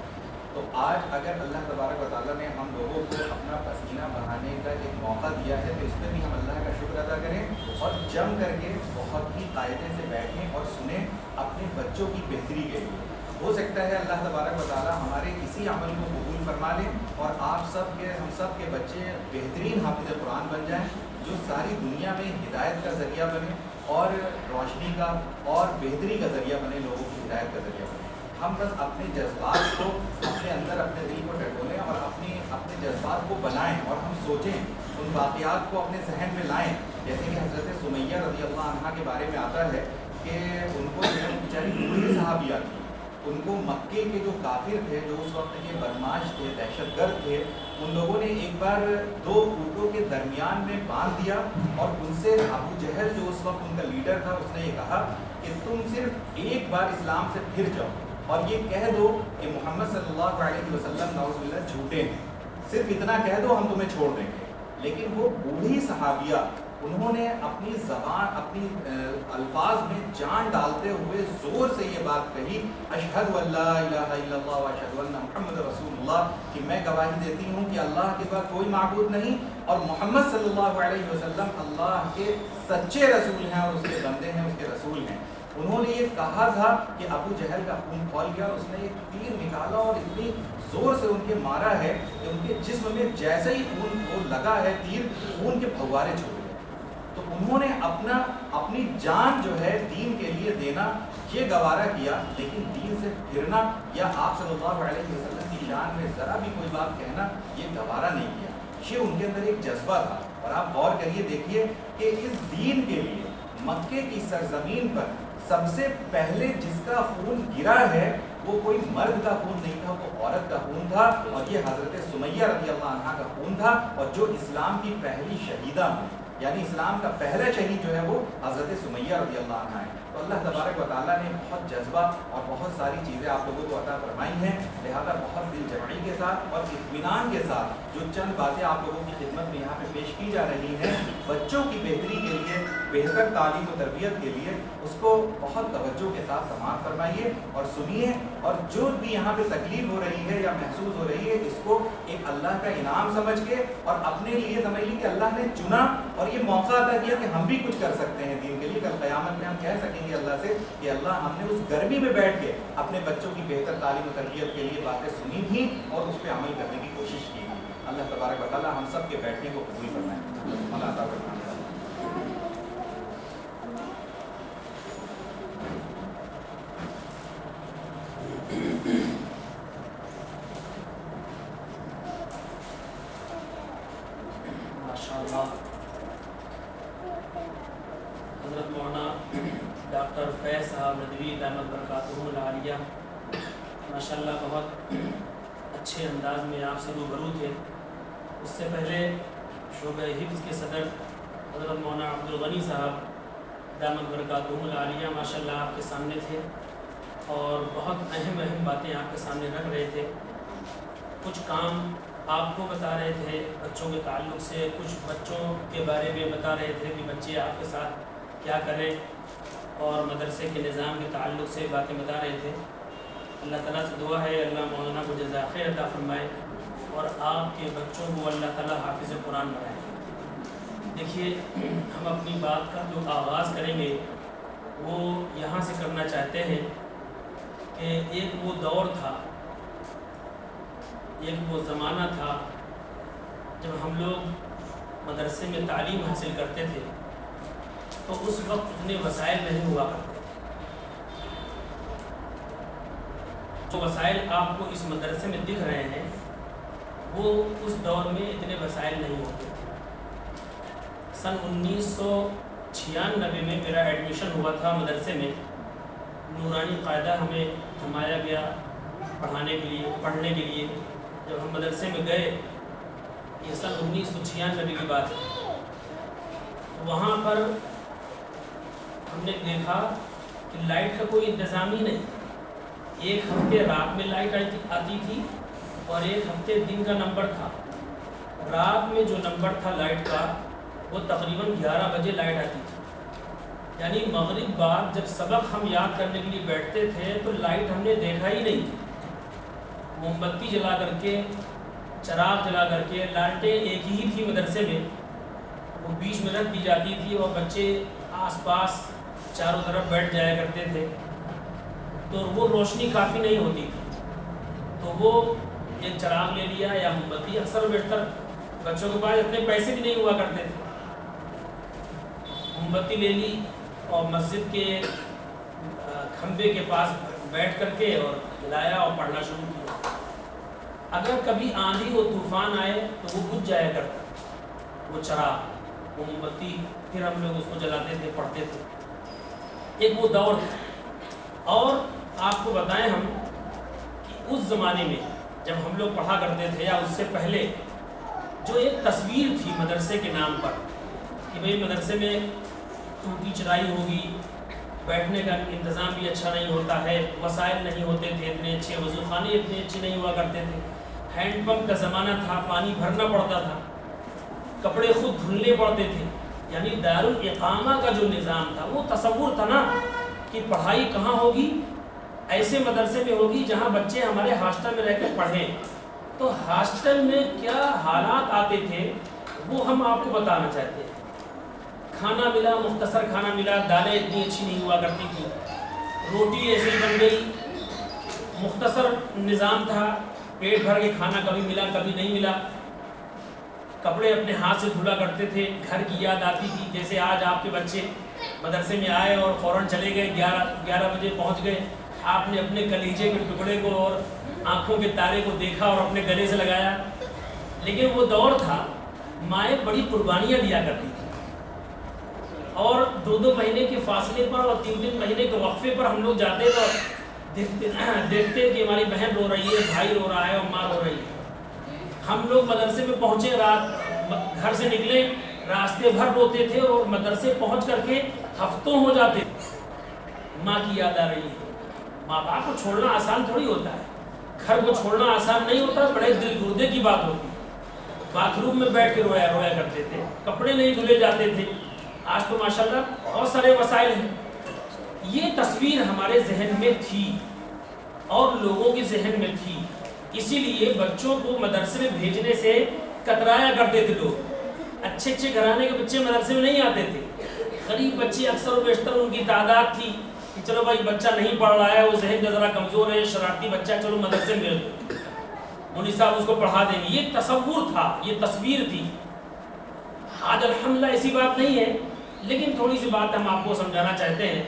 تو آج اگر اللہ تبارک و تعالیٰ نے ہم لوگوں کو اپنا پسینہ بہانے کا ایک موقع دیا ہے تو اس پہ بھی ہم اللہ کا شکر ادا کریں اور جم کر کے بہت ہی قاعدے سے بیٹھیں اور سنیں اپنے بچوں کی بہتری کے لیے. ہو سکتا ہے اللہ تبارک و تعالیٰ ہمارے کسی عمل کو قبول فرما لے اور ہم سب کے بچے بہترین حافظ قرآن بن جائیں جو ساری دنیا میں ہدایت کا ذریعہ بنے اور روشنی کا اور بہتری کا ذریعہ بنے، لوگوں کی ہدایت کا ذریعہ بنے. ہم بس اپنے جذبات کو اپنے اندر اپنے دل کو ٹٹولیں اور اپنے جذبات کو بنائیں اور ہم سوچیں، ان واقعات کو اپنے ذہن میں لائیں. جیسے کہ حضرت سمیہ رضی اللہ عنہا کے بارے میں آتا ہے کہ ان کو جو بیچاری بوڑھی صحابیہ تھی، ان کو مکے کے جو کافر تھے، جو اس وقت کے بدماش تھے، دہشت گرد تھے، ان لوگوں نے ایک بار 2 اونٹوں کے درمیان میں باندھ دیا اور ان سے ابو جہل جو اس وقت ان کا لیڈر تھا اس نے یہ کہا کہ تم صرف ایک بار اسلام سے پھر جاؤ اور یہ کہہ دو کہ محمد صلی اللہ علیہ وسلم نعوذ باللہ جھوٹے ہیں، صرف اتنا کہہ دو ہم تمہیں چھوڑ دیں گے. لیکن وہ بوڑھی صحابیہ انہوں نے اپنی زبان اپنی الفاظ میں جان ڈالتے ہوئے زور سے یہ بات کہی، اشہد ان لا الہ الا اللہ و اشہد ان محمد رسول اللہ، کہ میں گواہی دیتی ہوں کہ اللہ کے بعد کوئی معبود نہیں اور محمد صلی اللہ علیہ وسلم اللہ کے سچے رسول ہیں اور اس کے بندے ہیں، اس کے رسول ہیں. انہوں نے یہ کہا تھا کہ ابو جہل کا خون کھول گیا، اس نے ایک تیر نکالا اور اتنی زور سے ان کے مارا ہے کہ ان کے جسم میں جیسے ہی خون کو لگا ہے تیر، خون کے پھوارے چھوڑ گئے. تو انہوں نے اپنی جان جو ہے دین کے لیے دینا یہ گوارا کیا، لیکن دین سے پھرنا یا آپ صلی اللہ علیہ وسلم کی شان میں ذرا بھی کوئی بات کہنا یہ گوارا نہیں کیا. یہ ان کے اندر ایک جذبہ تھا. اور آپ غور کریے، دیکھیے کہ اس دین کے لیے مکے کی سرزمین پر سب سے پہلے جس کا خون گرا ہے وہ کوئی مرد کا خون نہیں تھا، وہ عورت کا خون تھا اور یہ حضرت سمیہ رضی اللہ عنہا کا خون تھا. اور جو اسلام کی پہلی شہیدہ ہے، یعنی اسلام کا پہلا شہید جو ہے وہ حضرت سمیہ رضی اللہ عنہا ہے. تو اللہ تبارک و تعالیٰ نے بہت جذبہ اور بہت ساری چیزیں آپ لوگوں کو عطا فرمائی ہیں، لہذا بہت دل جمعی کے ساتھ اور اطمینان کے ساتھ جو چند باتیں آپ لوگوں کی خدمت میں یہاں پہ پیش کی جا رہی ہیں بچوں کی بہتری کے لیے، بہتر تعلیم و تربیت کے لیے، اس کو بہت توجہ کے ساتھ سماعت فرمائیے اور سنیے. اور جو بھی یہاں پہ تکلیف ہو رہی ہے یا محسوس ہو رہی ہے اس کو ایک اللہ کا انعام سمجھ کے اور اپنے لیے سمجھ لی کہ اللہ نے چنا اور یہ موقع عطا کیا کہ ہم بھی کچھ کر سکتے ہیں دین کے لیے. کل قیامت میں ہم کہہ سکیں گے اللہ سے کہ اللہ ہم نے اس گرمی میں بیٹھ کے اپنے بچوں کی بہتر تعلیم و تربیت کے لیے باتیں سنی تھیں اور اس پہ عمل کرنے کی کوشش کی تھی. اللہ تبارک و تعالیٰ ہم سب کے بیٹھنے کو قبول فرمائے. اللہ عطا فرمائے. حضرت مولانا ڈاکٹر فیض صاحب ندوی دامت برکاتہ العالیہ ماشاءاللہ بہت اچھے انداز میں آپ سے روبرو تھے. اس سے پہلے شعبہ حفظ کے صدر حضرت مولانا عبدالغنی صاحب دامت برکاتہ العالیہ ماشاءاللہ آپ کے سامنے تھے اور بہت اہم باتیں آپ کے سامنے رکھ رہے تھے. کچھ کام آپ کو بتا رہے تھے بچوں کے تعلق سے، کچھ بچوں کے بارے میں بتا رہے تھے کہ بچے آپ کے ساتھ کیا کریں، اور مدرسے کے نظام کے تعلق سے باتیں بتا رہے تھے. اللہ تعالیٰ سے دعا ہے اللہ مولانا کو جزائے خیر عطا فرمائے اور آپ کے بچوں کو اللہ تعالیٰ حافظ قرآن بنائے. دیکھیے ہم اپنی بات کا جو آغاز کریں گے وہ یہاں سے کرنا چاہتے ہیں کہ ایک وہ دور تھا، ایک وہ زمانہ تھا جب ہم لوگ مدرسے میں تعلیم حاصل کرتے تھے تو اس وقت اتنے وسائل نہیں ہوا کرتے. جو وسائل آپ کو اس مدرسے میں دکھ رہے ہیں وہ اس دور میں اتنے وسائل نہیں ہوتے تھے. سن 1996 میں میرا ایڈمیشن ہوا تھا مدرسے میں. نورانی قاعدہ ہمیں تھمایا گیا پڑھنے کے لیے. جب ہم مدرسے میں گئے، یہ سن 1996 کی بات ہے، وہاں پر ہم نے دیکھا کہ لائٹ کا کوئی انتظام ہی نہیں. ایک ہفتے رات میں لائٹ آتی تھی اور ایک ہفتے دن کا نمبر تھا. رات میں جو نمبر تھا لائٹ کا وہ تقریباً 11 بجے لائٹ آتی تھی، یعنی مغرب بعد جب سبق ہم یاد کرنے کے لیے بیٹھتے تھے تو لائٹ ہم نے دیکھا ہی نہیں، موم بتی جلا کر کے، چراغ جلا کر کے، لائٹیں ایک ہی تھی مدرسے میں، وہ 20 منٹ دی جاتی تھی اور بچے آس پاس چاروں طرف بیٹھ جایا کرتے تھے، تو وہ روشنی کافی نہیں ہوتی تھی، تو وہ ایک چراغ لے لیا یا موم بتی، اکثر بیشتر بچوں کے پاس اتنے پیسے بھی نہیں ہوا کرتے تھے، موم بتی لے لی اور مسجد کے کھمبے کے پاس بیٹھ کر کے اور جلایا اور پڑھنا شروع کیا۔ اگر کبھی آندھی و طوفان آئے تو وہ بجھ جایا کرتا وہ چراغ، وہ موم بتی، پھر ہم لوگ اس کو جلاتے تھے، پڑھتے تھے، ایک وہ دور تھا۔ اور آپ کو بتائیں ہم کہ اس زمانے میں جب ہم لوگ پڑھا کرتے تھے یا اس سے پہلے جو ایک تصویر تھی مدرسے کے نام پر کہ بھئی مدرسے میں ٹوٹی چرائی ہوگی، بیٹھنے کا انتظام بھی اچھا نہیں ہوتا ہے، وسائل نہیں ہوتے تھے اتنے اچھے، وضو خانے اتنے اچھے نہیں ہوا کرتے تھے، ہینڈ پمپ کا زمانہ تھا، پانی بھرنا پڑتا تھا، کپڑے خود دھلنے پڑتے تھے، یعنی دارالاقامہ کا جو نظام تھا وہ تصور تھا نا کہ پڑھائی کہاں ہوگی، ایسے مدرسے میں ہوگی جہاں بچے ہمارے ہاسٹل میں رہ کے پڑھیں۔ تو ہاسٹل میں کیا حالات آتے تھے وہ ہم آپ کو بتانا چاہتے ہیں۔ کھانا ملا، مختصر کھانا ملا، دالیں اتنی اچھی نہیں ہوا کرتی تھی، روٹی ایسی بن گئی، مختصر نظام تھا، پیٹ بھر کے کھانا کبھی ملا کبھی نہیں ملا، کپڑے اپنے ہاتھ سے دھلا کرتے تھے، گھر کی یاد آتی تھی، جیسے آج آپ کے بچے مدرسے میں آئے اور فوراً چلے گئے، 11 بجے پہنچ گئے، آپ نے اپنے کلیجے کے ٹکڑے کو اور آنکھوں کے تارے کو دیکھا اور اپنے گلے سے لگایا۔ لیکن وہ دور تھا مائیں بڑی قربانیاں دیا کرتی تھی، اور 2 مہینے کے فاصلے پر اور 3 مہینے کے وقفے پر ہم لوگ جاتے تو دیکھتے کہ ہماری بہن رو رہی ہے، بھائی رو رہا ہے اور ماں رو رہی ہے۔ ہم لوگ مدرسے میں پہنچے، رات گھر سے نکلے، راستے بھر روتے تھے اور مدرسے پہنچ کر کے ہفتوں ہو جاتے، ماں کی یاد آ رہی ہے۔ ماں باپ کو چھوڑنا آسان تھوڑی ہوتا ہے، گھر کو چھوڑنا آسان نہیں ہوتا، بڑے دل گردے کی بات ہوتی ہے۔ باتھ روم میں بیٹھ کے رویا کرتے تھے، کپڑے نہیں دھلے جاتے تھے۔ آج تو ماشاءاللہ بہت سارے وسائل ہیں۔ یہ تصویر ہمارے ذہن میں تھی اور لوگوں کے ذہن میں تھی، اسی لیے بچوں کو مدرسے میں بھیجنے سے کترایا کرتے تھے لوگ۔ اچھے گھرانے کے بچے مدرسے میں نہیں آتے تھے، غریب بچے اکثر و بیشتر ان کی تعداد تھی کہ چلو بھائی بچہ نہیں پڑھ رہا ہے، وہ ذہن کا ذرا کمزور ہے، شرارتی بچہ، چلو مدرسے میں بھیج دو، مولوی صاحب اس کو پڑھا دیں گے۔ یہ تصور تھا، یہ تصویر تھی۔ آج الحمدللہ ایسی بات نہیں ہے، لیکن تھوڑی سی بات ہم آپ کو سمجھانا چاہتے ہیں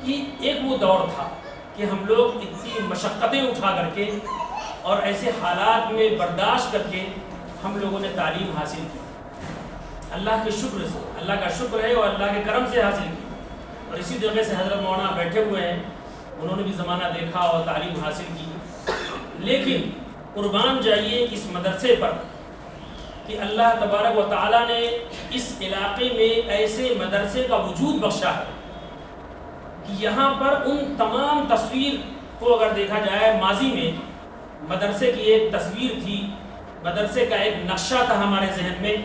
کہ ایک وہ دور تھا کہ ہم لوگ اتنی مشقتیں اٹھا کر کے اور ایسے حالات میں برداشت کر کے ہم لوگوں نے تعلیم حاصل کی، اللہ کے شکر سے، اللہ کا شکر ہے اور اللہ کے کرم سے حاصل کی۔ اور اسی طریقے سے حضرت مولانا بیٹھے ہوئے ہیں، انہوں نے بھی زمانہ دیکھا اور تعلیم حاصل کی۔ لیکن قربان جائیے اس مدرسے پر کہ اللہ تبارک و تعالیٰ نے اس علاقے میں ایسے مدرسے کا وجود بخشا ہے کہ یہاں پر ان تمام تصویر کو اگر دیکھا جائے، ماضی میں مدرسے کی ایک تصویر تھی، مدرسے کا ایک نقشہ تھا ہمارے ذہن میں،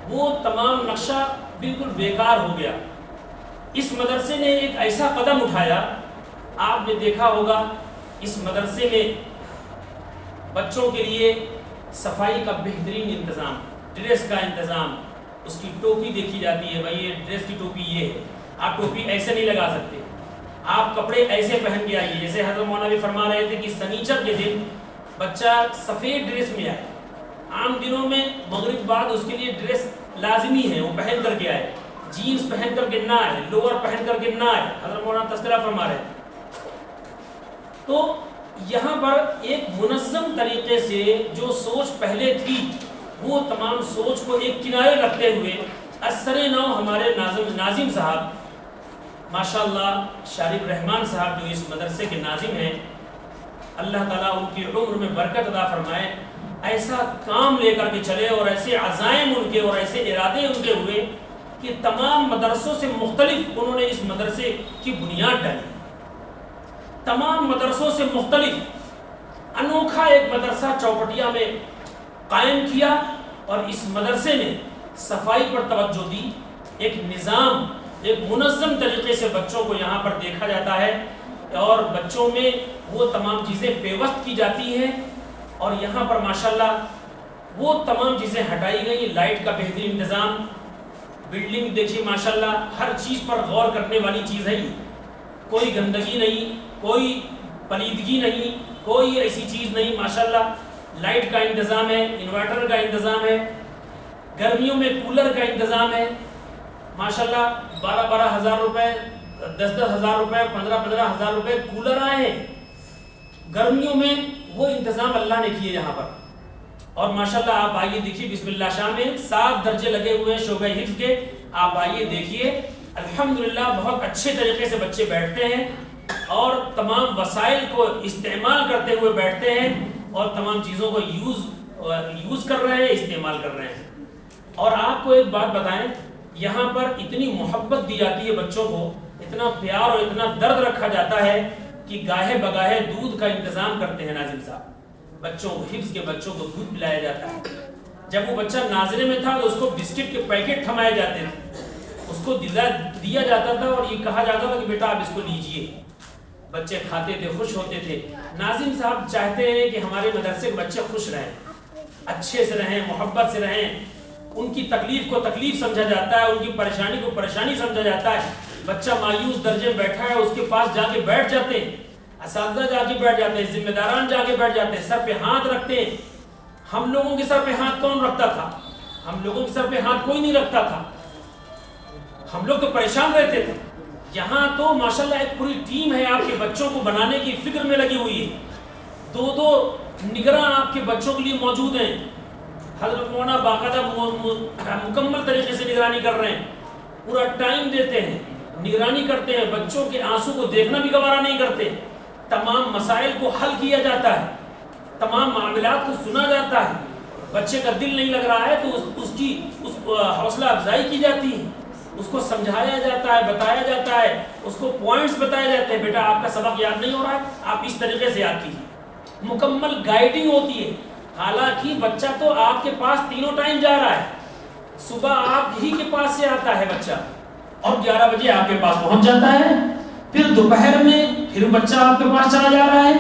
وہ تمام نقشہ بالکل بیکار ہو گیا۔ اس مدرسے نے ایک ایسا قدم اٹھایا، آپ نے دیکھا ہوگا اس مدرسے میں بچوں کے لیے صفائی کا بہترین انتظام، ڈریس کا انتظام، اس کی ٹوپی دیکھی جاتی ہے، بھائی یہ ڈریس کی ٹوپی یہ ہے، آپ ٹوپی ایسے نہیں لگا سکتے، آپ کپڑے ایسے پہن کے آئیے۔ جیسے حضرت مولانا بھی فرما رہے تھے کہ سنیچر کے دن بچہ سفید ڈریس میں آئے، عام دنوں میں مغرب بعد اس کے لیے ڈریس لازمی ہے، وہ پہن کر کے آئے، جینز پہن کر کے نہ آئے، لوور پہن کر کے نہ آئے، حضرت مولانا تذکرہ فرما رہے تھے۔ تو یہاں پر ایک منظم طریقے سے جو سوچ پہلے تھی، وہ تمام سوچ کو ایک کنارے رکھتے ہوئے اثر نو ہمارے ناظم صاحب ماشاءاللہ شارب رحمان صاحب جو اس مدرسے کے ناظم ہیں، اللہ تعالیٰ ان کی عمر میں برکت عطا فرمائے، ایسا کام لے کر کے چلے اور ایسے عزائم ان کے اور ایسے ارادے ان کے ہوئے کہ تمام مدرسوں سے مختلف انہوں نے اس مدرسے کی بنیاد ڈالی۔ تمام مدرسوں سے مختلف انوکھا ایک مدرسہ چوپٹیا میں قائم کیا، اور اس مدرسے نے صفائی پر توجہ دی، ایک نظام، ایک منظم طریقے سے بچوں کو یہاں پر دیکھا جاتا ہے اور بچوں میں وہ تمام چیزیں پیوست کی جاتی ہیں، اور یہاں پر ماشاءاللہ وہ تمام چیزیں ہٹائی گئی، لائٹ کا بہترین انتظام، بلڈنگ دیکھیے ماشاءاللہ ہر چیز پر غور کرنے والی چیز ہے، یہ کوئی گندگی نہیں، کوئی پلیدگی نہیں، کوئی ایسی چیز نہیں، ماشاءاللہ لائٹ کا انتظام ہے، انورٹر کا انتظام ہے، گرمیوں میں کولر کا انتظام ہے، ماشاءاللہ 12 ہزار روپے، 10 ہزار روپے، 15 ہزار روپے کولر آئے ہیں گرمیوں میں، وہ انتظام اللہ نے کیے یہاں پر۔ اور ماشاءاللہ آپ آئیے دیکھیے، بسم اللہ شاہ میں 7 درجے لگے ہوئے ہیں شعبہ حفظ کے، آپ آئیے دیکھیے، الحمدللہ بہت اچھے طریقے سے بچے بیٹھتے ہیں اور تمام وسائل کو استعمال کرتے ہوئے بیٹھتے ہیں اور تمام چیزوں کو یوز کر رہے ہیں، استعمال کر رہے ہیں۔ اور آپ کو ایک بات بتائیں، یہاں پر اتنی محبت دی جاتی ہے بچوں کو، اتنا پیار اور اتنا درد رکھا جاتا ہے کہ گاہے بگاہے دودھ کا انتظام کرتے ہیں ناظم صاحب، بچوں کو، حفظ کے بچوں کو دودھ پلایا جاتا ہے۔ جب وہ بچہ ناظرے میں تھا تو اس کو بسکٹ کے پیکٹ تھمائے جاتے تھے، اس کو دیا جاتا تھا اور یہ کہا جاتا تھا کہ بیٹا آپ اس کو لیجئے، بچے کھاتے تھے، خوش ہوتے تھے۔ ناظم صاحب چاہتے ہیں کہ ہمارے مدرسے کے بچے خوش رہیں، اچھے سے رہیں، محبت سے رہیں، ان کی تکلیف کو تکلیف سمجھا جاتا ہے، ان کی پریشانی کو پریشانی سمجھا جاتا ہے۔ بچہ مایوس درجے میں بیٹھا ہے، اس کے پاس جا کے بیٹھ جاتے ہیں، اساتذہ جا کے بیٹھ جاتے ہیں، ذمہ داران جا کے بیٹھ جاتے ہیں، سر پہ ہاتھ رکھتے ہیں۔ ہم لوگوں کے سر پہ ہاتھ کون رکھتا تھا؟ ہم لوگوں کے سر پہ ہاتھ کوئی نہیں رکھتا تھا، ہم لوگ تو پریشان رہتے تھے۔ یہاں تو ماشاءاللہ ایک پوری ٹیم ہے آپ کے بچوں کو بنانے کی فکر میں لگی ہوئی ہے، 2 نگراں آپ کے بچوں کے لیے موجود ہیں، حضرت مولانا باقاعدہ مکمل طریقے سے نگرانی کر رہے ہیں، پورا ٹائم دیتے ہیں، نگرانی کرتے ہیں، بچوں کے آنسو کو دیکھنا بھی گوارا نہیں کرتے، تمام مسائل کو حل کیا جاتا ہے، تمام معاملات کو سنا جاتا ہے، بچے کا دل نہیں لگ رہا ہے تو اس کی حوصلہ افزائی کی جاتی ہے، اس کو سمجھایا جاتا ہے، بتایا جاتا ہے، اس کو پوائنٹس بتائے جاتے ہیں، بیٹا آپ کا سبق یاد نہیں ہو رہا ہے، آپ اس طریقے سے یاد کیجیے، مکمل گائیڈنگ ہوتی ہے۔ حالانکہ بچہ تو آپ کے پاس تینوں ٹائم جا رہا ہے، صبح آپ ہی کے پاس سے آتا ہے بچہ اور 11 بجے آپ کے پاس پہنچ جاتا ہے، پھر دوپہر میں پھر بچہ آپ کے پاس چلا جا رہا ہے،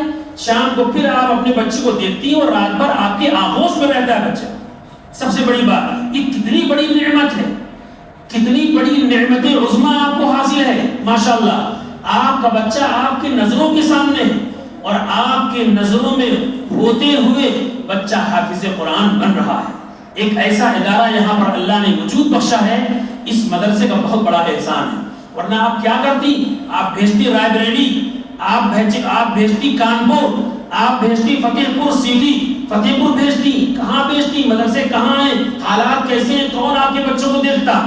شام کو پھر آپ اپنے بچے کو دیکھتی ہیں اور رات بھر آپ کے آغوش میں رہتا ہے بچہ۔ سب سے بڑی بات، یہ کتنی بڑی نعمت ہے، کتنی بڑی نعمت عظمیٰ آپ کو حاصل ہے، ماشاءاللہ آپ کا بچہ آپ کے نظروں کے سامنے ہے اور آپ کے نظروں میں ہوتے ہوئے بچہ حافظ قرآن بن رہا ہے۔ ایک ایسا ادارہ یہاں پر اللہ نے وجود بخشا ہے، اس مدرسے کا بہت بڑا احسان ہے، ورنہ آپ کیا کرتی؟ آپ بھیجتی رائے بریلی، آپ بھیجتی کانپور، آپ بھیجتی فتح پور سٹی، فتح پور بھیجتی، کہاں بھیجتی؟ مدرسے کہاں ہیں، حالات کیسے ہیں، کون آپ کے بچوں کو دیکھتا؟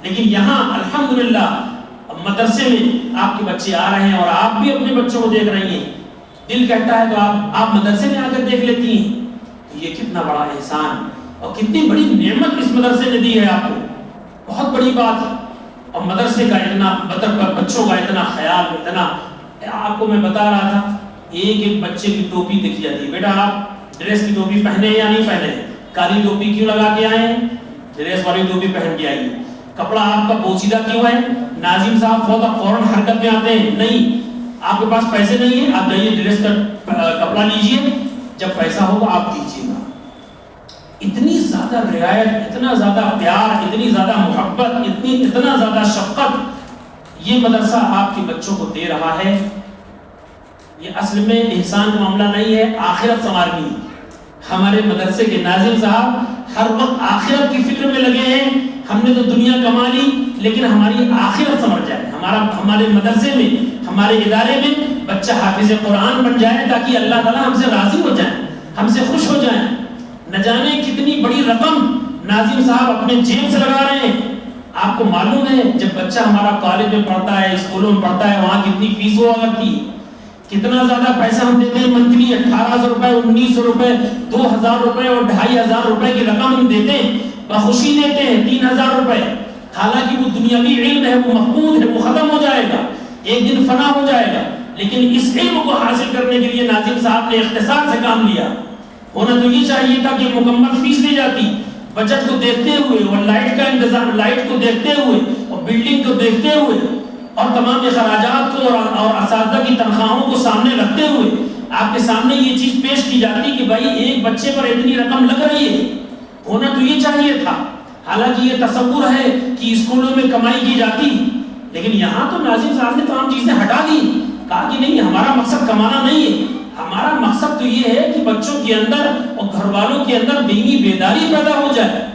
لیکن یہاں الحمدللہ مدرسے میں آپ کے بچے آ رہے ہیں اور آپ بھی اپنے بچوں کو دیکھ رہی ہیں، دل کہتا ہے تو آپ مدرسے میں آ کر دیکھ لیتی ہیں۔ یہ کتنا بڑا احسان اور کتنی بڑی نعمت اس مدرسے نے دی ہے آپ کو، بہت بڑی بات ہے۔ اور مدرسے کا اتنا بچوں کا اتنا خیال، اتنا، آپ کو میں بتا رہا تھا، ایک بچے کی ٹوپی دیکھی جاتی ہے، بیٹا آپ ڈریس کی ٹوپی پہنے یا نہیں پہنے، کالی ٹوپی کیوں لگا کے آئے ہیں، ڈریس والی ٹوپی پہن کے آئیے، کپڑا آپ کا بوسیدہ کیوں ہے، ناظم صاحب فوراً حرکت میں آتے ہیں، نہیں آپ کے پاس پیسے نہیں ہیں، آپ جائیے ڈریس کا کپڑا لیجئے، جب پیسہ ہوگا آپ دیجیے گا۔ اتنی زیادہ رعایت، اتنا زیادہ پیار، اتنی زیادہ محبت، اتنا زیادہ شفقت یہ مدرسہ آپ کے بچوں کو دے رہا ہے۔ یہ اصل میں احسان کا معاملہ نہیں ہے، آخرت سنوارنی ہے۔ ہمارے مدرسے کے ناظم صاحب ہر وقت آخرت کی فکر میں لگے ہیں، ہم نے تو دنیا کما لی لیکن ہماری آخرت سنور جائے، ہمارے مدرسے میں، ہمارے ادارے میں بچہ حافظ قرآن بن جائے تاکہ اللہ تعالیٰ ہم سے راضی ہو جائیں، ہم سے خوش ہو جائیں۔ نہ جانے کتنی بڑی رقم ناظم صاحب اپنے جیب سے لگا رہے ہیں۔ آپ کو معلوم ہے جب بچہ ہمارا کالج میں پڑھتا ہے، اسکولوں میں پڑھتا ہے، وہاں کتنی فیس ہوا کرتی ہے، کتنا زیادہ پیسہ ہم دیتے ہیں منتھلی، 1800 روپے، 1900 روپے، 2000 روپے اور 2500 روپے کی رقم ہم دیتے ہیں، بخوشی دیتے ہیں 3000 روپے، حالانکہ وہ دنیاوی علم ہے، وہ مفقود ہے، وہ ختم ہو جائے گا، ایک دن فنا ہو جائے گا، لیکن اس علم کو حاصل کرنے کے لیے ناظم صاحب نے اختصار سے کام لیا۔ ہونا تو یہ چاہیے تھا کہ مکمل فیس دی جاتی، بجٹ کو دیکھتے ہوئے اور لائٹ کا انتظام، لائٹ کو دیکھتے ہوئے اور بلڈنگ کو دیکھتے ہوئے اور تمام اخراجات کو اور اساتذہ کی تنخواہوں کو سامنے رکھتے ہوئے آپ کے سامنے یہ چیز پیش کی جاتی کہ بھائی ایک بچے پر اتنی رقم لگ رہی ہے، ہونا تو یہ چاہیے تھا۔ حالانکہ یہ تصور ہے کہ اسکولوں میں کمائی کی جاتی، لیکن یہاں تو ناظم صاحب نے تمام چیزیں ہٹا دی، کہا کہ نہیں، ہمارا مقصد کمانا نہیں ہے، ہمارا مقصد تو یہ ہے کہ بچوں کے اندر اور گھر والوں کے اندر دینی بیداری پیدا ہو جائے،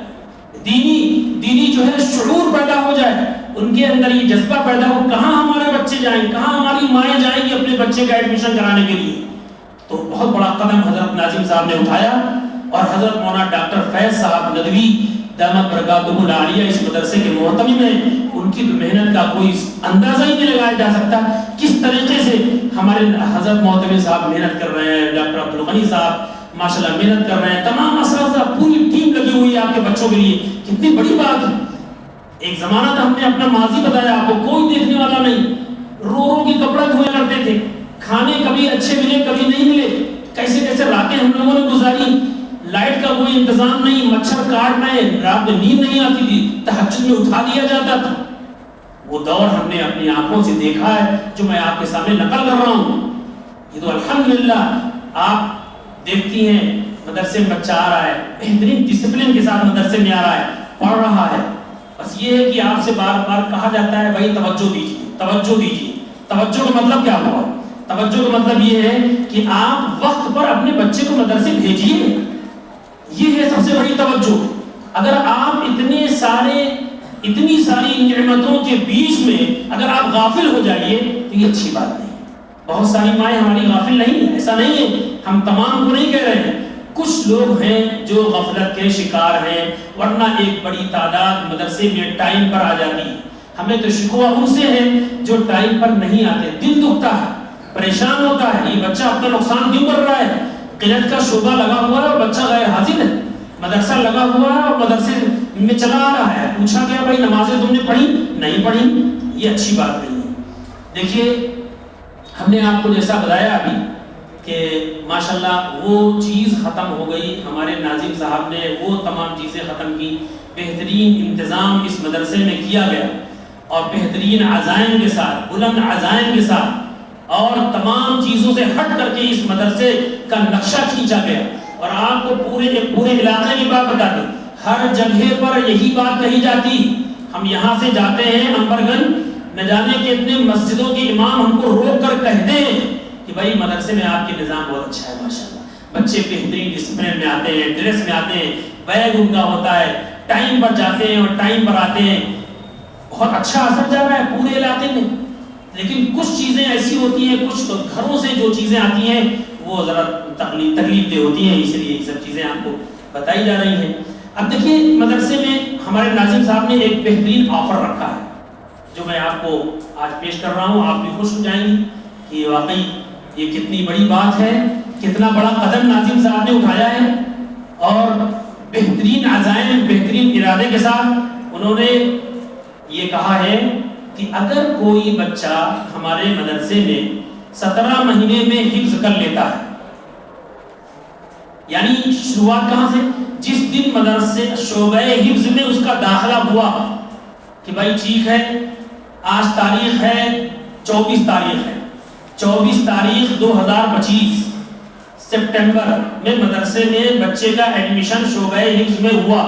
دینی جو ہے شعور پیدا ہو جائے، ان کے اندر یہ جذبہ پیدا ہو، کہاں ہمارے بچے جائیں، کہاں ہماری مائیں جائیں گی اپنے بچے کا ایڈمیشن کرانے کے لیے۔ تو بہت بڑا قدم حضرت ناظم صاحب نے اٹھایا، اور حضرت مولانا ڈاکٹر فیض صاحب ندوی دامت برکاتہ العالیہ اس مدرسے کے محتمم ہیں، ان کی محنت کا کوئی اندازہ ہی نہیں لگایا جا سکتا کس طریقے سے ہمارے حضرت محتمم صاحب محنت کر رہے ہیں، ڈاکٹر عبدالغنی صاحب ماشاءاللہ محنت کر رہے ہیں، تمام اساتذہ پوری ٹیم لگی ہوئی ہے آپ کے بچوں کے لیے، کتنی بڑی بات ہے۔ ایک زمانہ تھا، ہم نے اپنا ماضی بتایا آپ کو، کوئی دیکھنے والا نہیں، رو رو کے کپڑے دھویا کرتے تھے، کھانے کبھی اچھے ملے کبھی نہیں ملے، کیسے کیسے راتیں ہم لوگوں نے گزاری، لائٹ کا کوئی انتظام نہیں، مچھر کاٹ رہے، رات میں نیند نہیں آتی تھی، تہجد میں اٹھا دیا جاتا تھا۔ وہ دور ہم نے اپنی آنکھوں سے دیکھا ہے جو میں آپ کے سامنے نقل کر رہا ہوں۔ یہ تو الحمدللہ آپ دیکھتی ہیں مدرسے میں بچہ آ رہا ہے، بہترین ڈسپلن کے ساتھ مدرسے میں آ رہا ہے، پڑھ رہا ہے۔ بس یہ ہے کہ آپ سے بار بار کہا جاتا ہے بھائی توجہ دیجیے، توجہ دیجیے۔ توجہ کا مطلب کیا ہوا؟ توجہ کا مطلب یہ ہے کہ آپ وقت پر اپنے بچے کو مدرسے بھیجیے، یہ ہے سب سے بڑی توجہ۔ اگر آپ اتنی ساری نعمتوں کے بیچ میں اگر آپ غافل ہو جائیے تو یہ اچھی بات نہیں۔ بہت ساری مائیں ہماری غافل نہیں ہیں، ایسا نہیں ہے، ہم تمام کو نہیں کہہ رہے ہیں، کچھ لوگ ہیں جو غفلت کے شکار ہیں، ورنہ ایک بڑی تعداد مدرسے میں ٹائم پر آ جاتی ہے۔ ہمیں تو شکوہ ان سے ہے جو ٹائم پر نہیں آتے، دل دکھتا ہے، پریشان ہوتا ہے، یہ بچہ اپنا نقصان کیوں کر رہا ہے؟ قلت کا شعبہ لگا ہوا ہے اور بچہ غیر حاضر ہے، مدرسہ لگا ہوا ہے اور مدرسے میں چلا آ رہا ہے، پوچھا گیا بھائی نمازیں تم نے پڑھی؟ نہیں پڑھی، یہ اچھی بات نہیں ہے۔ دیکھیے ہم نے آپ کو جیسا بتایا ابھی کہ ماشاءاللہ وہ چیز ختم ہو گئی، ہمارے ناظم صاحب نے وہ تمام چیزیں ختم کی، بہترین انتظام اس مدرسے میں کیا گیا اور بہترین عزائم کے ساتھ، بلند عزائم کے ساتھ اور تمام چیزوں سے ہٹ کر کے اس مدرسے کا نقشہ کھینچا گیا۔ اور آپ کو پورے علاقے کی بات بتا دیں، ہر جگہ پر یہی بات کہی جاتی، ہم یہاں سے جاتے ہیں امبرگنج، نہ جانے کے اتنے مسجدوں کے امام ہم کو روک کر کہتے ہیں کہ بھائی مدرسے میں آپ کے نظام بہت اچھا ہے ماشاءاللہ، بچے بہترین ڈسپلن میں آتے ہیں، ڈریس میں آتے ہیں، بیگ ان کا ہوتا ہے، ٹائم پر جاتے ہیں اور ٹائم پر آتے ہیں، بہت اچھا اثر جا رہا ہے پورے علاقے میں۔ لیکن کچھ چیزیں ایسی ہوتی ہیں، کچھ گھروں سے جو چیزیں آتی ہیں وہ ذرا تکلیف دہ ہوتی ہیں، اس لیے یہ سب چیزیں آپ کو بتائی جا رہی ہیں۔ اب دیکھیے مدرسے میں ہمارے ناظم صاحب نے ایک بہترین آفر رکھا ہے جو میں آپ کو آج پیش کر رہا ہوں، آپ بھی خوش ہو جائیں گی کہ واقعی یہ کتنی بڑی بات ہے، کتنا بڑا قدم ناظم صاحب نے اٹھایا ہے، اور بہترین عزائم، بہترین ارادے کے ساتھ انہوں نے یہ کہا ہے کہ اگر کوئی بچہ ہمارے مدرسے میں 17 مہینے میں حفظ کر لیتا ہے، یعنی شروعات کہاں سے؟ جس دن مدرسے شعبہ حفظ میں اس کا داخلہ ہوا کہ بھائی ٹھیک ہے آج تاریخ ہے 24 تاریخ ہے، 24 تاریخ 2025 سپٹمبر میں مدرسے میں بچے کا ایڈمیشن شعبہ حفظ میں ہوا۔